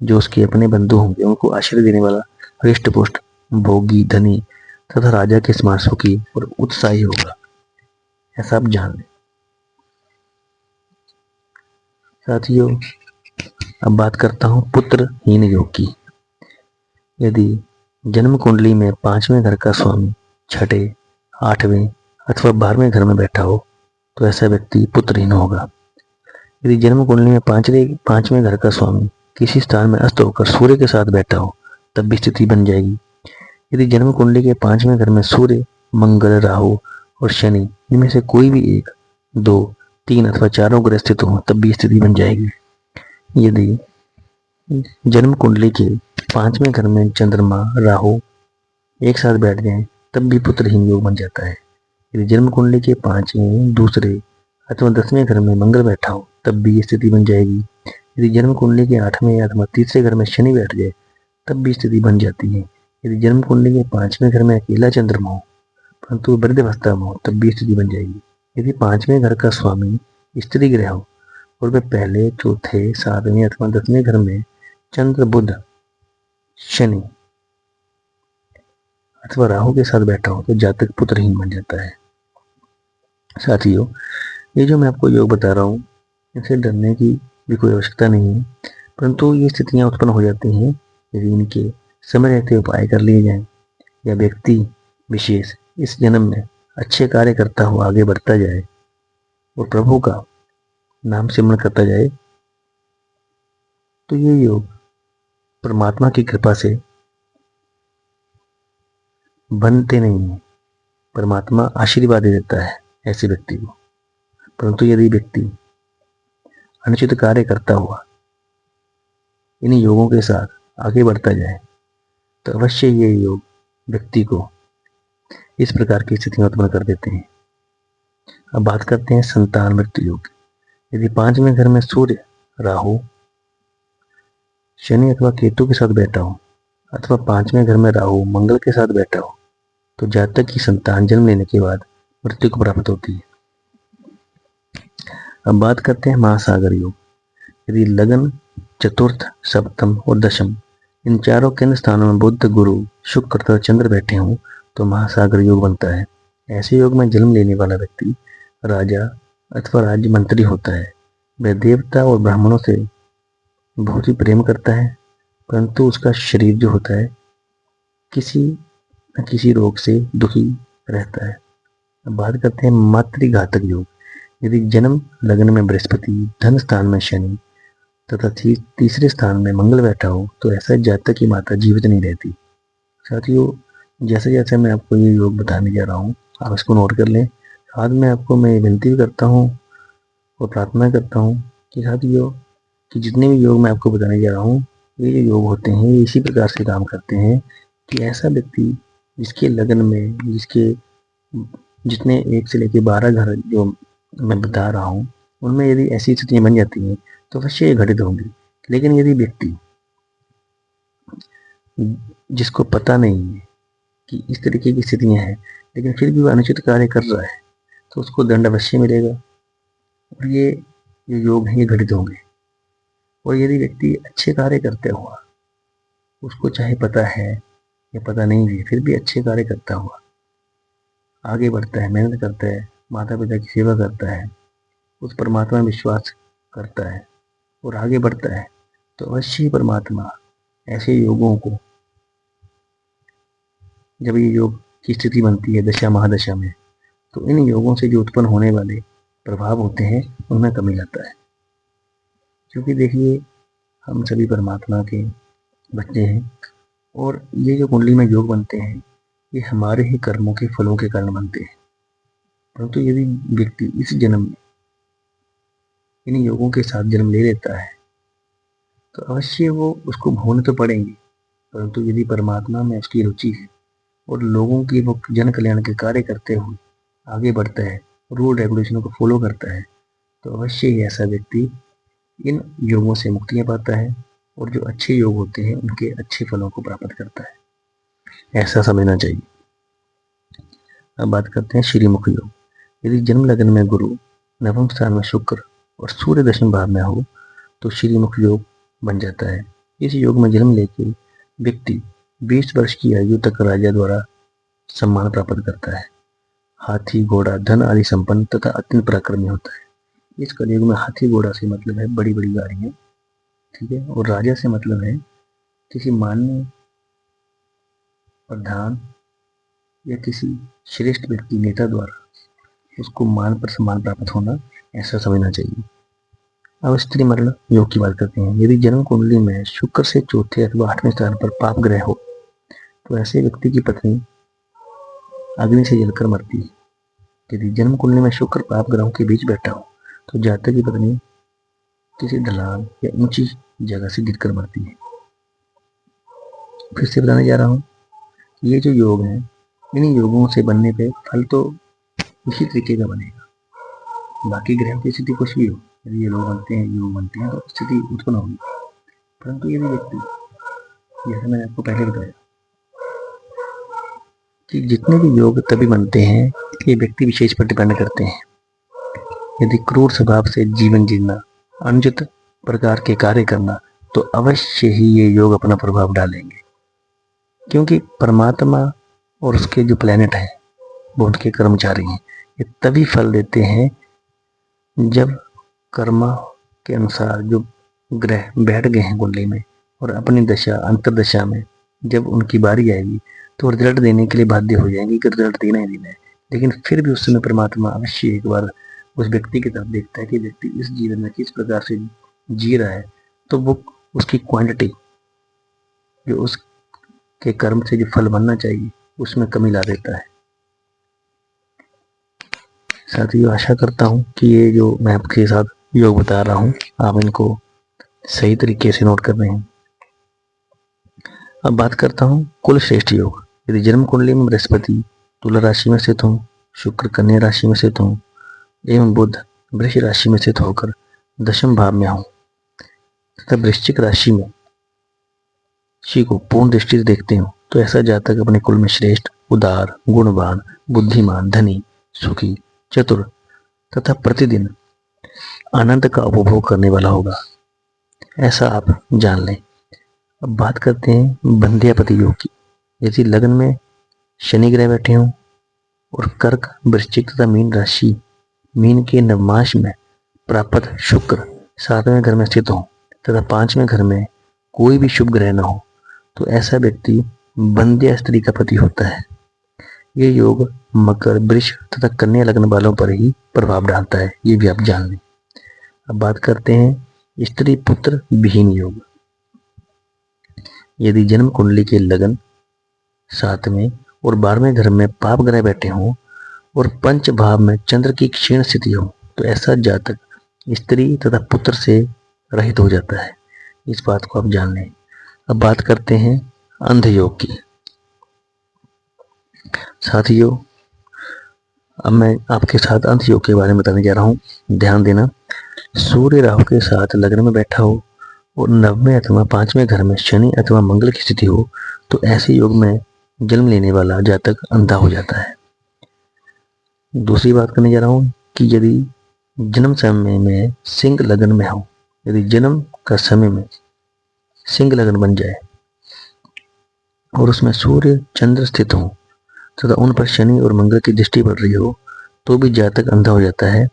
जो उसके अपने बंधु होंगे उनको आश्रय देने वाला, हृष्ट पुष्ट, भोगी, धनी तथा राजा के समान सुखी और उत्साही होगा, ऐसा आप जान लें। साथियों, अब बात करता हूं पुत्रहीन योग की। यदि जन्म कुंडली में 5वें घर का स्वामी 6ठे, 8वें अथवा 12वें घर में बैठा हो तो ऐसा व्यक्ति पुत्रहीन होगा। यदि जन्म कुंडली में 5वें घर का स्वामी किसी स्थान में अस्त होकर सूर्य के साथ बैठा हो तब भी स्थिति बन जाएगी। यदि जन्म कुंडली के 5वें घर में सूर्य, मंगल, राहु और शनि इनमें से कोई भी 1, 2, 3 अथवा चारों ग्रह स्थित हो तब भी स्थिति बन जाएगी। यदि जन्म कुंडली के 5वें घर में चंद्रमा राहु एक साथ बैठ जाएं तब भी पुत्रहीन योग बन जाता है। यदि जन्म कुंडली के 5वें, दूसरे अथवा 10वें घर में मंगल बैठा हो तब भी ये स्थिति बन जाएगी। यदि जन्म कुंडली के 8वें अथवा तीसरे घर में शनि बैठ जाए तब भी स्थिति बन जाती है। यदि जन्म कुंडली के 5वें घर में अकेला चंद्रमा हो परंतु वृद्ध अवस्था में हो तब भी स्थिति बन जाएगी। यदि 5वें घर का स्वामी स्त्री ग्रह हो और वह पहले, चौथे, 7वें अथवा 10वें घर में चंद्र, बुध, शनि अथवा राहु के साथ बैठा हो तो जातक पुत्रहीन बन जाता है। साथियों, ये जो मैं आपको योग बता रहा हूँ इनसे डरने की भी कोई आवश्यकता नहीं है, परंतु ये स्थितियां उत्पन्न हो जाती हैं यदि इनके समय रहते उपाय कर लिए जाएं या व्यक्ति विशेष इस जन्म में अच्छे कार्य करता हुआ आगे बढ़ता जाए और प्रभु का नाम सिमरण करता जाए तो ये योग परमात्मा की कृपा से बनते नहीं है। परमात्मा आशीर्वाद दे देता है ऐसे व्यक्ति को। परंतु यदि व्यक्ति अनुचित कार्य करता हुआ इन योगों के साथ आगे बढ़ता जाए तो अवश्य ये योग व्यक्ति को इस प्रकार की स्थितियां उत्पन्न कर देते हैं। अब बात करते हैं संतान मृत्यु योग। यदि 5वें घर में सूर्य, राहु, शनि अथवा केतु के साथ बैठा हो अथवा 5वें घर में राहु मंगल के साथ बैठा हो तो जातक की संतान जन्म लेने के बाद मृत्यु को प्राप्त होती है। अब बात करते हैं महासागर योग। यदि लगन, चतुर्थ, सप्तम और दशम इन चारों केंद्र स्थानों में बुध, गुरु, शुक्र तथा चंद्र बैठे हों तो महासागर योग बनता है। ऐसे योग में जन्म लेने वाला व्यक्ति राजा अथवा राज्य मंत्री होता है। वह देवता और ब्राह्मणों से बहुत ही प्रेम करता है, परंतु उसका शरीर जो होता है किसी न किसी रोग से दुखी रहता है। अब बात करते हैं मातृघातक योग। यदि जन्म लग्न में बृहस्पति, धन स्थान में शनि तथा तीसरे स्थान में मंगल बैठा हो तो ऐसा जातक की माता जीवित नहीं रहती। साथियों, जैसे जैसे मैं आपको ये योग बताने जा रहा हूँ आप इसको नोट कर लें। साथ में आपको मैं विनती भी करता हूँ और प्रार्थना करता हूँ कि साथियों कि जितने भी योग मैं आपको बताने जा रहा हूँ ये जो योग होते हैं ये इसी प्रकार से काम करते हैं कि ऐसा व्यक्ति जिसके लगन में जितने 1 से लेकर 12 घर जो मैं बता रहा हूँ उनमें यदि ऐसी स्थितियां बन जाती हैं तो अवश्य घटित होंगी। लेकिन यदि व्यक्ति जिसको पता नहीं है कि इस तरीके की स्थितियां हैं लेकिन फिर भी वह अनुचित कार्य कर रहा है तो उसको दंड अवश्य मिलेगा और ये जो योग है ये घटित होंगे। और यदि व्यक्ति अच्छे कार्य करते हुआ उसको चाहे पता है या पता नहीं है फिर भी अच्छे कार्य करता हुआ आगे बढ़ता है, मेहनत करता है, माता पिता की सेवा करता है, उस परमात्मा में विश्वास करता है और आगे बढ़ता है तो अवश्य ही परमात्मा ऐसे योगों को, जब ये योग की स्थिति बनती है दशा महादशा में तो इन योगों से जो उत्पन्न होने वाले प्रभाव होते हैं उनमें कमी लाता है। क्योंकि देखिए हम सभी परमात्मा के बच्चे हैं और ये जो कुंडली में योग बनते हैं ये हमारे ही कर्मों के फलों के कारण बनते हैं। परंतु यदि व्यक्ति इस जन्म में इन योगों के साथ जन्म ले लेता है तो अवश्य वो उसको भोगने तो पड़ेंगे, परंतु यदि परमात्मा में उसकी रुचि है और लोगों की वो जन कल्याण के कार्य करते हुए आगे बढ़ता है, रूल रेगुलेशनों को फॉलो करता है तो अवश्य ही ऐसा व्यक्ति इन योगों से मुक्तियां पाता है और जो अच्छे योग होते हैं उनके अच्छे फलों को प्राप्त करता है, ऐसा समझना चाहिए। अब बात करते हैं श्रीमुख योग। यदि जन्म लग्न में गुरु, नवम स्थान में शुक्र और सूर्य दशम भाव में हो तो श्रीमुख योग बन जाता है। इस योग में जन्म लेके व्यक्ति 20 वर्ष की आयु तक राजा द्वारा सम्मान प्राप्त करता है। हाथी, घोड़ा, धन आदि संपन्न तथा अत्यंत पराक्रमी होता है। इस कलयुग में हाथी घोड़ा से मतलब है बड़ी बड़ी गाड़ियां, ठीक है, और राजा से मतलब है किसी मान्य प्रधान या किसी श्रेष्ठ व्यक्ति, नेता द्वारा उसको मान पर सम्मान प्राप्त होना, ऐसा समझना चाहिए। अब स्त्री मरण योग की बात करते हैं। यदि जन्म कुंडली में शुक्र से चौथे अथवा 8वें स्थान पर पाप ग्रह हो तो ऐसे व्यक्ति की पत्नी अग्नि से जलकर मरती है। यदि जन्म कुंडली में शुक्र पाप ग्रहों के बीच बैठा हो तो जातक की पत्नी किसी ढलान या ऊंची जगह से गिरकर मरती है। फिर से बताने जा रहा हूँ, ये जो योग है, इन योगों से बनने पे फल तो इसी तरीके का बनेगा। बाकी ग्रहों की स्थिति कुछ भी हो, यदि ये लोग बनते हैं, योग बनते हैं, तो स्थिति उत्पन्न होगी। परंतु यदि व्यक्ति, जैसे मैंने आपको पहले बताया कि जितने भी योग तभी बनते हैं, ये व्यक्ति विशेष पर डिपेंड करते हैं। यदि क्रूर स्वभाव से जीवन जीना, अनुचित प्रकार के कार्य करना, तो अवश्य ही ये योग अपना प्रभाव डालेंगे। क्योंकि परमात्मा और उसके जो प्लेनेट हैं, वो उनके कर्मचारी हैं। ये तभी फल देते हैं जब कर्मा के अनुसार जो ग्रह बैठ गए हैं कुंडली में और अपनी दशा अंतरदशा में जब उनकी बारी आएगी तो रिजल्ट देने के लिए बाध्य हो जाएंगे कि रिजल्ट देना ही देना है। लेकिन फिर भी उस समय परमात्मा अवश्य एक बार उस व्यक्ति की तरफ देखता है कि व्यक्ति इस जीवन में किस प्रकार से जी रहा है, तो वो उसकी क्वांटिटी जो उसके कर्म से जो फल बनना चाहिए उसमें कमी ला देता है। साथियों, आशा करता हूँ कि ये जो मैं आपके साथ योग बता रहा हूँ, आप इनको सही तरीके से नोट कर रहे हैं। अब बात करता हूँ कुल श्रेष्ठ योग। यदि जन्म कुंडली में बृहस्पति तुला राशि में स्थित हो, शुक्र कन्या राशि में स्थित हो एवं बुध वृष राशि में स्थित होकर दशम भाव में हो तथा वृश्चिक राशि में शी को पूर्ण दृष्टि से देखते हो, तो ऐसा जातक अपने कुल में श्रेष्ठ, उदार, गुणवान, बुद्धिमान, धनी, सुखी, चतुर तथा प्रतिदिन आनंद का उपभोग करने वाला होगा। ऐसा आप जान लें। अब बात करते हैं बंध्यापति योग की। यदि लग्न में शनि ग्रह बैठे हों और कर्क, वृश्चिक तथा मीन राशि, मीन के नवमांश में प्राप्त शुक्र 7वें घर में स्थित हो तथा 5वें घर में कोई भी शुभ ग्रह न हो, तो ऐसा व्यक्ति बंध्या स्त्री का पति होता है। ये योग मकर, वृष तथा कन्या लग्न वालों पर ही प्रभाव डालता है, ये भी आप जान लें। अब बात करते हैं स्त्री पुत्र विहीन योग। यदि जन्म कुंडली के लगन 7वें और 12वें घर में पाप ग्रह बैठे हों और पंच भाव में चंद्र की क्षीण स्थिति हो, तो ऐसा जातक स्त्री तथा पुत्र से रहित हो जाता है। इस बात को आप जान लें। अब बात करते हैं अंध योग की। साथियों, अब मैं आपके साथ अंध योग के बारे में बताने जा रहा हूँ। ध्यान देना। सूर्य राहु के साथ लग्न में बैठा हो और 9वें अथवा 5वें घर में शनि अथवा मंगल की स्थिति हो, तो ऐसे योग में जन्म लेने वाला जातक अंधा हो जाता है। दूसरी बात करने जा रहा हूँ कि यदि जन्म समय में सिंह लग्न में हो, यदि जन्म का समय में सिंह लग्न बन जाए और उसमें सूर्य चंद्र स्थित हो तथा उन पर शनि और मंगल की दृष्टि पड़ रही हो, तो भी जातक अंधा हो जाता है।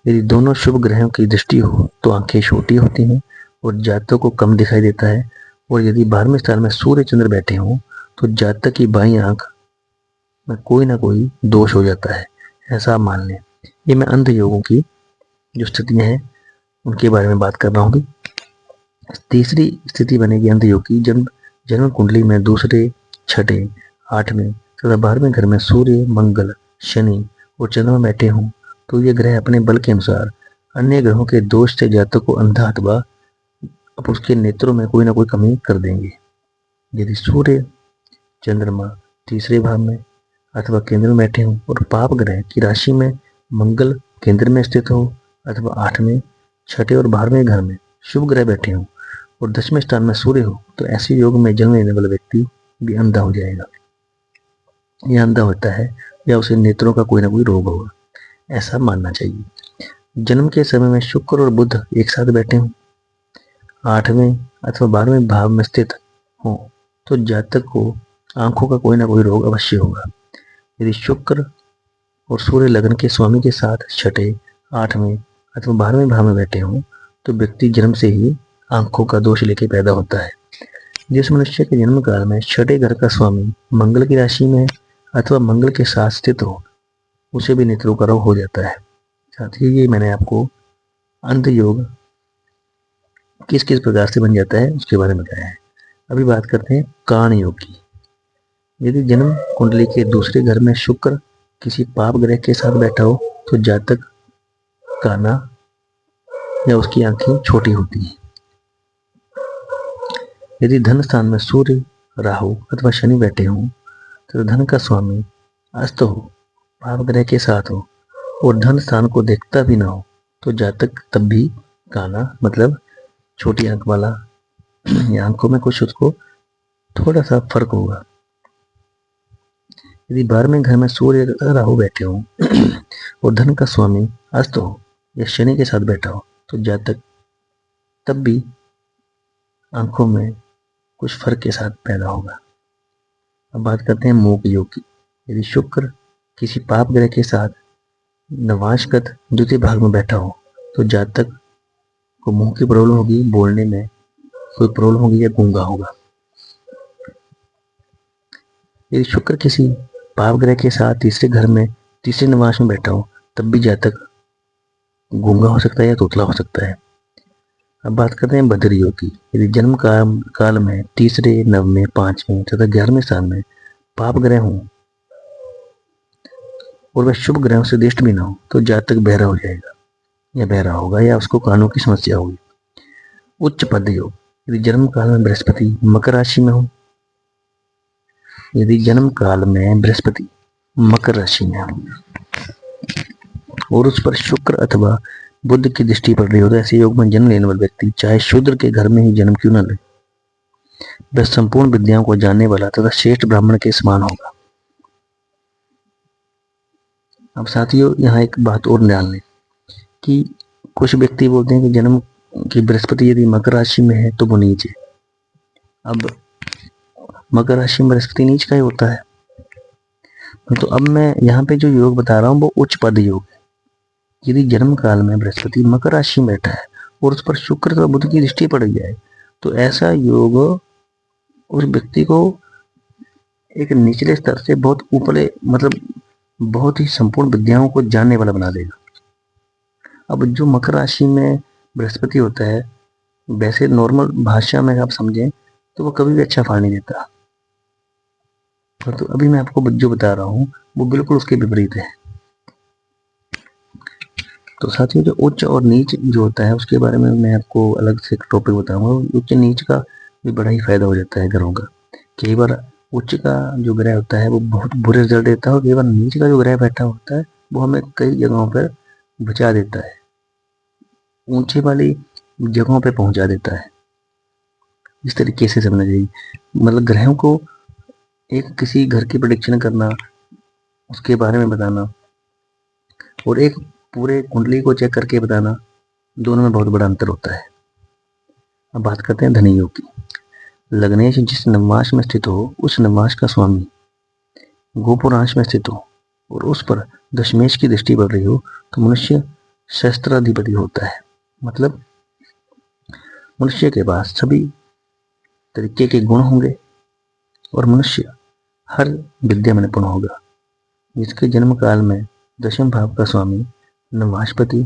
यदि दोनों शुभ ग्रहों की दृष्टि हो तो आंखें छोटी होती हैं और जातक को कम दिखाई देता है। और यदि 12वें स्थान में सूर्य चंद्र बैठे हों तो जातक की बाईं आंख में कोई ना कोई दोष हो जाता है, ऐसा आप मान लें। ये मैं अंध योगों की जो स्थितियां हैं उनके बारे में बात कर रहा हूँ। तीसरी स्थिति बनेगी अंध योग की। जन्म कुंडली में दूसरे, छठे, 8वें तथा 12वें घर में सूर्य, मंगल, शनि और चंद्रमा बैठे हों, तो ये ग्रह अपने बल के अनुसार अन्य ग्रहों के दोष से जातक को अंधा अथवा अब उसके नेत्रों में कोई ना कोई कमी कर देंगे। यदि सूर्य, चंद्रमा तीसरे भाव में अथवा केंद्र में बैठे हों और पाप ग्रह की राशि में मंगल केंद्र में स्थित हो अथवा 8वें, छठे और 12वें घर में शुभ ग्रह बैठे हों और 10वें स्थान में सूर्य हो, तो ऐसे योग में जन्म लेने वाला व्यक्ति भी अंधा हो जाएगा। यह अंधा होता है या उसे नेत्रों का कोई ना कोई रोग होगा, ऐसा मानना चाहिए। जन्म के समय में शुक्र और बुध एक साथ बैठे हों, 8वें अथवा 12वें भाव में स्थित हों, तो जातक को आंखों का कोई ना कोई रोग अवश्य होगा। यदि शुक्र और सूर्य लग्न के स्वामी के साथ छठे, 8वें अथवा 12वें भाव में बैठे हों, तो व्यक्ति जन्म से ही आंखों का दोष लेके पैदा होता है। जिस मनुष्य के जन्म काल में छठे घर का स्वामी मंगल की राशि में अथवा मंगल के साथ स्थित हो, उसे भी नेत्रों का रोग हो जाता है। साथ ही ये मैंने आपको अंध योग किस किस प्रकार से बन जाता है उसके बारे में बताया है। अभी बात करते हैं कान योग की। यदि जन्म कुंडली के दूसरे घर में शुक्र किसी पाप ग्रह के साथ बैठा हो, तो जातक काना या उसकी आंखें छोटी होती हैं। यदि धन स्थान में सूर्य, राहु अथवा शनि बैठे हों तो धन का स्वामी अस्त हो, पाप ग्रह के साथ हो और धन स्थान को देखता भी ना हो तो जातक तब भी काना मतलब छोटी आंख वाला या आंखों में कुछ उसको थोड़ा सा फर्क होगा। यदि 12वें घर में सूर्य राहु बैठे हों और धन का स्वामी अस्त हो या शनि के साथ बैठा हो तो जातक तब भी आंखों में कुछ फर्क के साथ पैदा होगा। अब बात करते हैं मोक्ष योग की। यदि शुक्र किसी पाप ग्रह के साथ नवांशगत द्वितीय भाग में बैठा हो तो जातक को मुंह की प्रॉब्लम होगी, बोलने में कोई प्रॉब्लम होगी या गूंगा होगा। यदि शुक्र किसी पाप ग्रह के साथ तीसरे घर में तीसरे निवास में बैठा हो तब भी जातक गूंगा हो सकता है या तोतला हो सकता है। अब बात करते हैं बद्र योग की। यदि जन्म काल में तीसरे, नववें, 5वें तथा 11वें स्थान में पाप ग्रह हों और वह शुभ ग्रहों से दिष्ट भी ना हो तो जातक बहरा हो जाएगा या बहरा होगा या उसको कानों की समस्या होगी। उच्च पद योग। यदि जन्म काल में बृहस्पति मकर राशि में हो, यदि जन्म काल में बृहस्पति मकर राशि में हो और उस पर शुक्र अथवा बुध की दृष्टि पड़ रही हो तो ऐसे योग में जन्म लेने वाला व्यक्ति चाहे शूद्र के घर में ही जन्म क्यों न ले, वह संपूर्ण विद्याओं को जानने वाला तथा श्रेष्ठ ब्राह्मण के समान होगा। अब साथियों यहाँ एक बात और ध्यान लें कि कुछ व्यक्ति बोलते हैं कि जन्म की बृहस्पति यदि मकर राशि में है तो वो नीच है। अब मकर राशि में बृहस्पति नीच का ही होता है, तो अब मैं यहाँ पे जो योग बता रहा हूँ वो उच्च पद योग है। यदि जन्म काल में बृहस्पति मकर राशि में बैठा है और उस पर शुक्र तथा बुध की दृष्टि पड़ जाए तो ऐसा योग उस व्यक्ति को एक निचले स्तर से बहुत ऊपरे मतलब बहुत ही संपूर्ण विद्याओं को जानने वाला बना देगा। अब जो मकर राशि में बृहस्पति होता है वैसे नॉर्मल भाषा में आप समझें तो वो कभी भी अच्छा फल नहीं देता, तो अभी मैं आपको जो बता रहा हूँ वो बिल्कुल उसके विपरीत है। तो साथियों जो उच्च और नीच जो होता है उसके बारे में मैं आपको अलग से एक टॉपिक बताऊंगा। उच्च नीच का भी बड़ा ही फायदा हो जाता है ग्रहों का। कई बार उच्च का जो ग्रह होता है वो बहुत बुरे रिजल्ट देता है और कई बार नीच का जो ग्रह बैठा होता है वो हमें कई जगहों पर बचा देता है, ऊंचे वाली जगहों पे पहुंचा देता है। इस तरीके से समझना चाहिए, मतलब ग्रहों को एक किसी घर की प्रेडिक्शन करना, उसके बारे में बताना और एक पूरे कुंडली को चेक करके बताना, दोनों में बहुत बड़ा अंतर होता है। अब बात करते हैं धनी योग की। लग्नेश जिस नवमास में स्थित हो उस नवमास का स्वामी गोपुरांश में स्थित हो और उस पर दशमेश की दृष्टि पड़ रही हो तो मनुष्य शस्त्राधिपति होता है। मतलब मनुष्य के पास सभी तरीके के गुण होंगे और मनुष्य हर विद्या में निपुण होगा। जिसके जन्म काल में दशम भाव का स्वामी नवाशपति,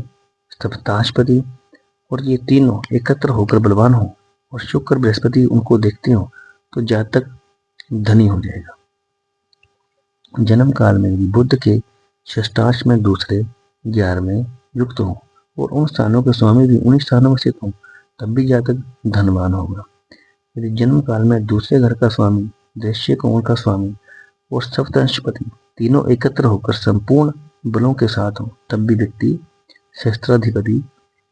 सप्ताशपति और ये तीनों एकत्र होकर बलवान हो और शुक्र बृहस्पति उनको देखते हो तो जातक धनी हो जाएगा। जन्म काल में भी बुध के षष्ठांश में दूसरे 11वें युक्त हो और उन स्थानों के स्वामी भी उन्हीं स्थानों में स्थित हो तब भी जातक धनवान होगा। यदि जन्म काल में दूसरे घर का स्वामी, दृश्य कोण का स्वामी और सप्तंशपति तीनों एकत्र होकर संपूर्ण बलों के साथ हो तब भी व्यक्ति शस्त्राधिपति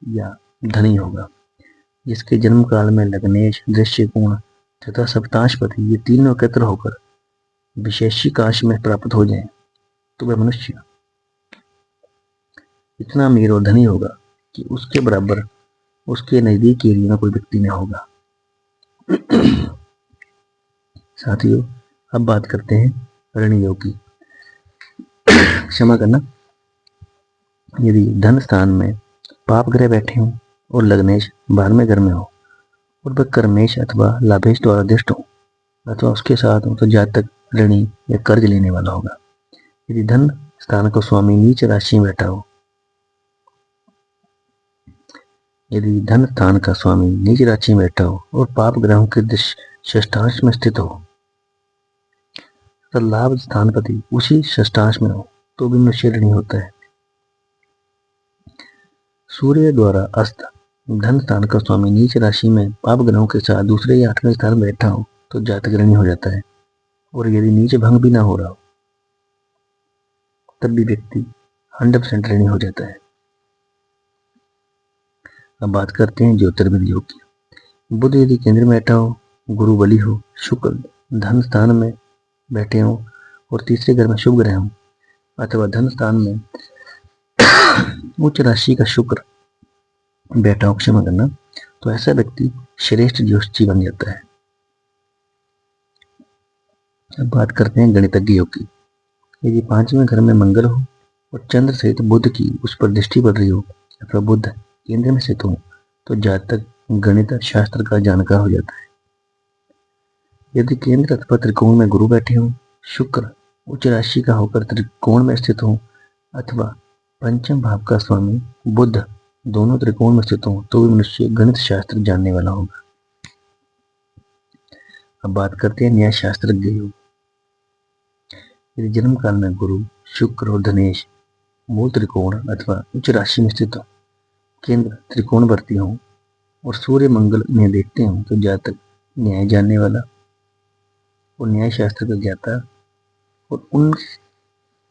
या धनी होगा। जिसके जन्म काल में लग्नेश, दृश्य कोण तथा सप्तांशपति ये तीनों एकत्र होकर विशेषिकांश में प्राप्त हो जाए तो वह मनुष्य इतना अमीर और धनी होगा कि उसके बराबर उसके नजदीक एरिया में कोई व्यक्ति न होगा। साथियों अब बात करते हैं ऋण योग की। क्षमा करना, यदि धन स्थान में पाप ग्रह बैठे हों और लग्नेश 12वें घर में हो और वह कर्मेश अथवा लाभेश द्वारा दिष्ट हो अथवा उसके साथ हो तो जातक ऋणी या कर्ज लेने वाला होगा। यदि धन स्थान का स्वामी नीच राशि में बैठा हो, यदि धन स्थान का स्वामी नीच राशि में बैठा हो और पाप ग्रहों के षष्ठांश में स्थित हो तो लाभ स्थानपति उसी षष्ठांश में हो तो भी मनुष्य ऋणी होता है। सूर्य द्वारा अस्त धन स्थान का स्वामी नीच राशि में पाप ग्रहों के साथ दूसरे या 8वें स्थान में बैठा हो तो जातक ऋणी हो जाता है, और यदि नीच भंग भी ना हो रहा हो तब भी व्यक्ति 100% ऋणी हो जाता है। अब बात करते हैं ज्योतिर्विद योग की। बुध यदि केंद्र में बैठा हो, गुरु बली हो, शुक्र धन स्थान में बैठे हो और तीसरे घर में शुभ ग्रह हो, अथवा धन स्थान में उच्च राशि का शुक्र बैठा हो, क्षमा करना, तो ऐसा व्यक्ति श्रेष्ठ ज्योतिषी बन जाता है। अब बात करते हैं गणितज्ञ योग की। यदि 5वें घर में मंगल हो और चंद्र सहित बुध की उस पर दृष्टि पड़ रही हो अथवा बुध केंद्र में स्थित हो तो जातक गणित शास्त्र का जानकार हो जाता है। यदि केंद्र अथवा त्रिकोण में गुरु बैठे हो, शुक्र उच्च राशि का होकर त्रिकोण में स्थित हो अथवा पंचम भाव का स्वामी बुध दोनों त्रिकोण में स्थित हो तो भी मनुष्य गणित शास्त्र जानने वाला होगा। अब बात करते हैं न्याय शास्त्रज्ञ योग। यदि जन्म काल में गुरु, शुक्र और धनेश मूल त्रिकोण अथवा उच्च राशि में स्थित हो, केंद्र त्रिकोणवर्ती हो और सूर्य मंगल में देखते हो तो जातक न्याय जानने वाला और न्याय शास्त्र का ज्ञाता और उन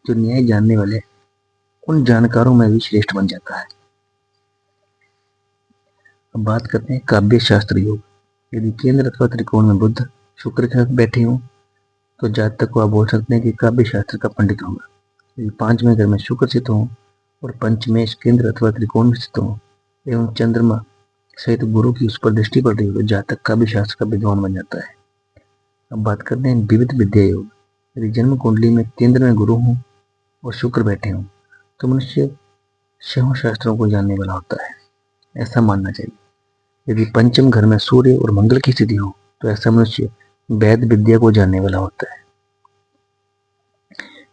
जो न्याय जानने वाले उन जानकारों में भी श्रेष्ठ बन जाता है। अब बात करते हैं काव्य शास्त्र योग। यदि केंद्र अथवा त्रिकोण में बुध शुक्र के साथ बैठे हो तो जातक को आप बोल सकते हैं कि काव्य शास्त्र का पंडित होगा। यदि 5वें घर में शुक्र स्थित हो और पंचमेश केंद्र अथवा त्रिकोण में स्थित हो एवं चंद्रमा सहित गुरु की उस पर दृष्टि पड़ रही हो तो जातक काव्य शास्त्र का विद्वान बन जाता है। अब बात करते हैं विविध विद्या योग। यदि जन्म कुंडली में केंद्र में गुरु हो और शुक्र बैठे हो तो मनुष्य छहों शास्त्रों को जानने वाला होता है, ऐसा मानना चाहिए। यदि पंचम घर में सूर्य और मंगल की स्थिति हो तो ऐसा मनुष्य वैद विद्या को जानने वाला होता है।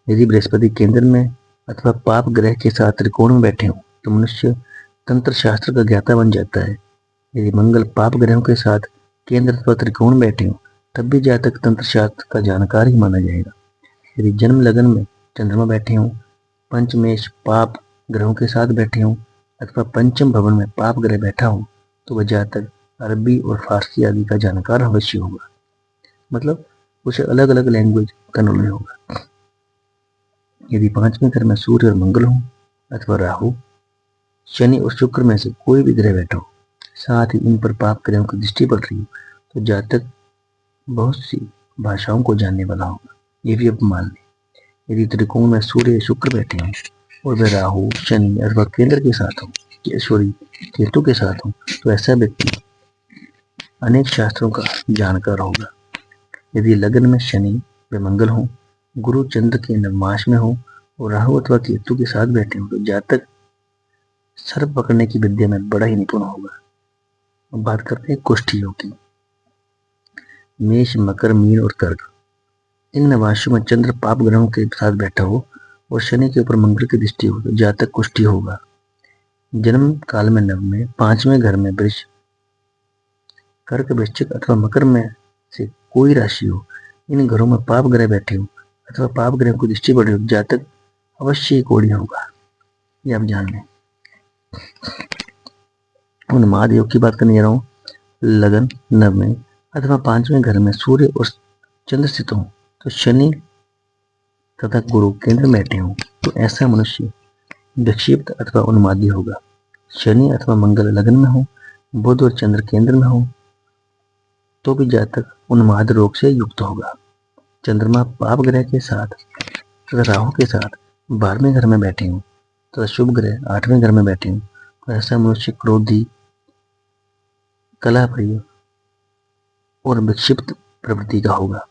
यदि बृहस्पति केंद्र में अथवा पाप ग्रह के साथ त्रिकोण में बैठे हो तो मनुष्य तंत्र शास्त्र का ज्ञाता बन जाता है। यदि मंगल पाप ग्रहों के साथ केंद्र अथवा त्रिकोण में बैठे हो तब भी जातक तंत्र शास्त्र का जानकार ही माना जाएगा। यदि जन्म लगन में चंद्रमा बैठे हो, पंचमेश पाप ग्रहों के साथ बैठे हो अथवा पंचम भवन में पाप ग्रह बैठा हो तो वह जातक अरबी और फारसी आदि का जानकार अवश्य होगा, मतलब उसे अलग अलग लैंग्वेज का नॉलेज होगा। यदि 5वें घर में सूर्य और मंगल हो अथवा राहु, शनि और शुक्र में से कोई भी ग्रह बैठा हो, साथ ही इन पर पाप ग्रहों की दृष्टि पड़ रही हो तो जातक बहुत सी भाषाओं को जानने वाला होगा। ये भी अब मान लें। यदि त्रिकोण में सूर्य शुक्र बैठे हों और वे राहु, शनि अथवा केंद्र के साथ हो, केतु के साथ हो तो ऐसा व्यक्ति अनेक शास्त्रों का जानकार होगा। यदि लग्न में शनि व मंगल हो, गुरु चंद्र के नवमाश में हो और राहु अथवा केतु के साथ बैठे हो तो जातक सर्प पकड़ने की विद्या में बड़ा ही निपुण होगा। अब बात करते हैं कुष्ठी योग की। मेष, मकर, मीन और कर्क इन नवाशों में चंद्र पाप ग्रहों के साथ बैठा हो और शनि के ऊपर मंगल की दृष्टि हो तो जातक कुष्ठी होगा। जन्म काल में नव में 5वें घर में वृष, कर्क, वृश्चिक अथवा मकर में से कोई राशि हो, इन घरों में पाप ग्रह बैठे हो अथवा पाप ग्रह को दृष्टि पड़े हो, जातक अवश्य ही कोढ़ी होगा, ये आप जान लें। उन्माद योग की बात करने जा रहा हूँ। लगन नव में अथवा 5वें घर में सूर्य और चंद्र स्थित हो तो शनि तथा गुरु केंद्र में बैठे हो तो ऐसा मनुष्य विक्षिप्त अथवा उन्मादी होगा। शनि अथवा मंगल लगन में हो, बुध और चंद्र केंद्र में हो तो भी जातक उन्माद रोग से युक्त होगा। चंद्रमा पाप ग्रह के साथ तथा राहु के साथ 12वें घर में बैठे हो तथा शुभ ग्रह 8वें घर में बैठे हो तो ऐसा मनुष्य क्रोधी, कलहप्रिय और विक्षिप्त प्रवृत्ति का होगा।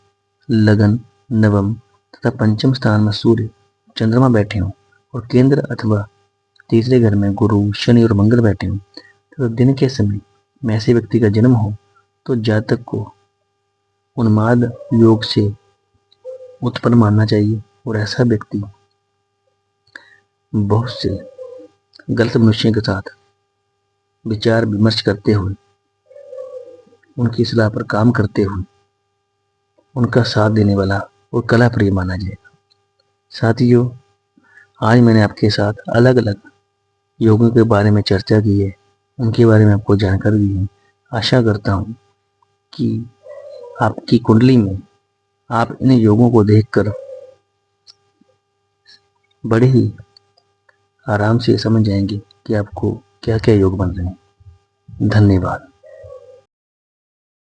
लगन नवम तथा पंचम स्थान में सूर्य, चंद्रमा बैठे हो और केंद्र अथवा तीसरे घर में गुरु, शनि और मंगल बैठे हो तो दिन के समय में ऐसे व्यक्ति का जन्म हो तो जातक को उन्माद योग से उत्पन्न मानना चाहिए और ऐसा व्यक्ति बहुत से गलत मनुष्यों के साथ विचार विमर्श करते हुए, उनकी सलाह पर काम करते हुए उनका साथ देने वाला और कला प्रिय माना जाएगा। साथियों, आज मैंने आपके साथ अलग अलग योगों के बारे में चर्चा की है, उनके बारे में आपको जानकारी दी है। आशा करता हूँ कि आपकी कुंडली में आप इन योगों को देखकर बड़े ही आराम से समझ जाएंगे कि आपको क्या क्या योग बन रहे हैं। धन्यवाद।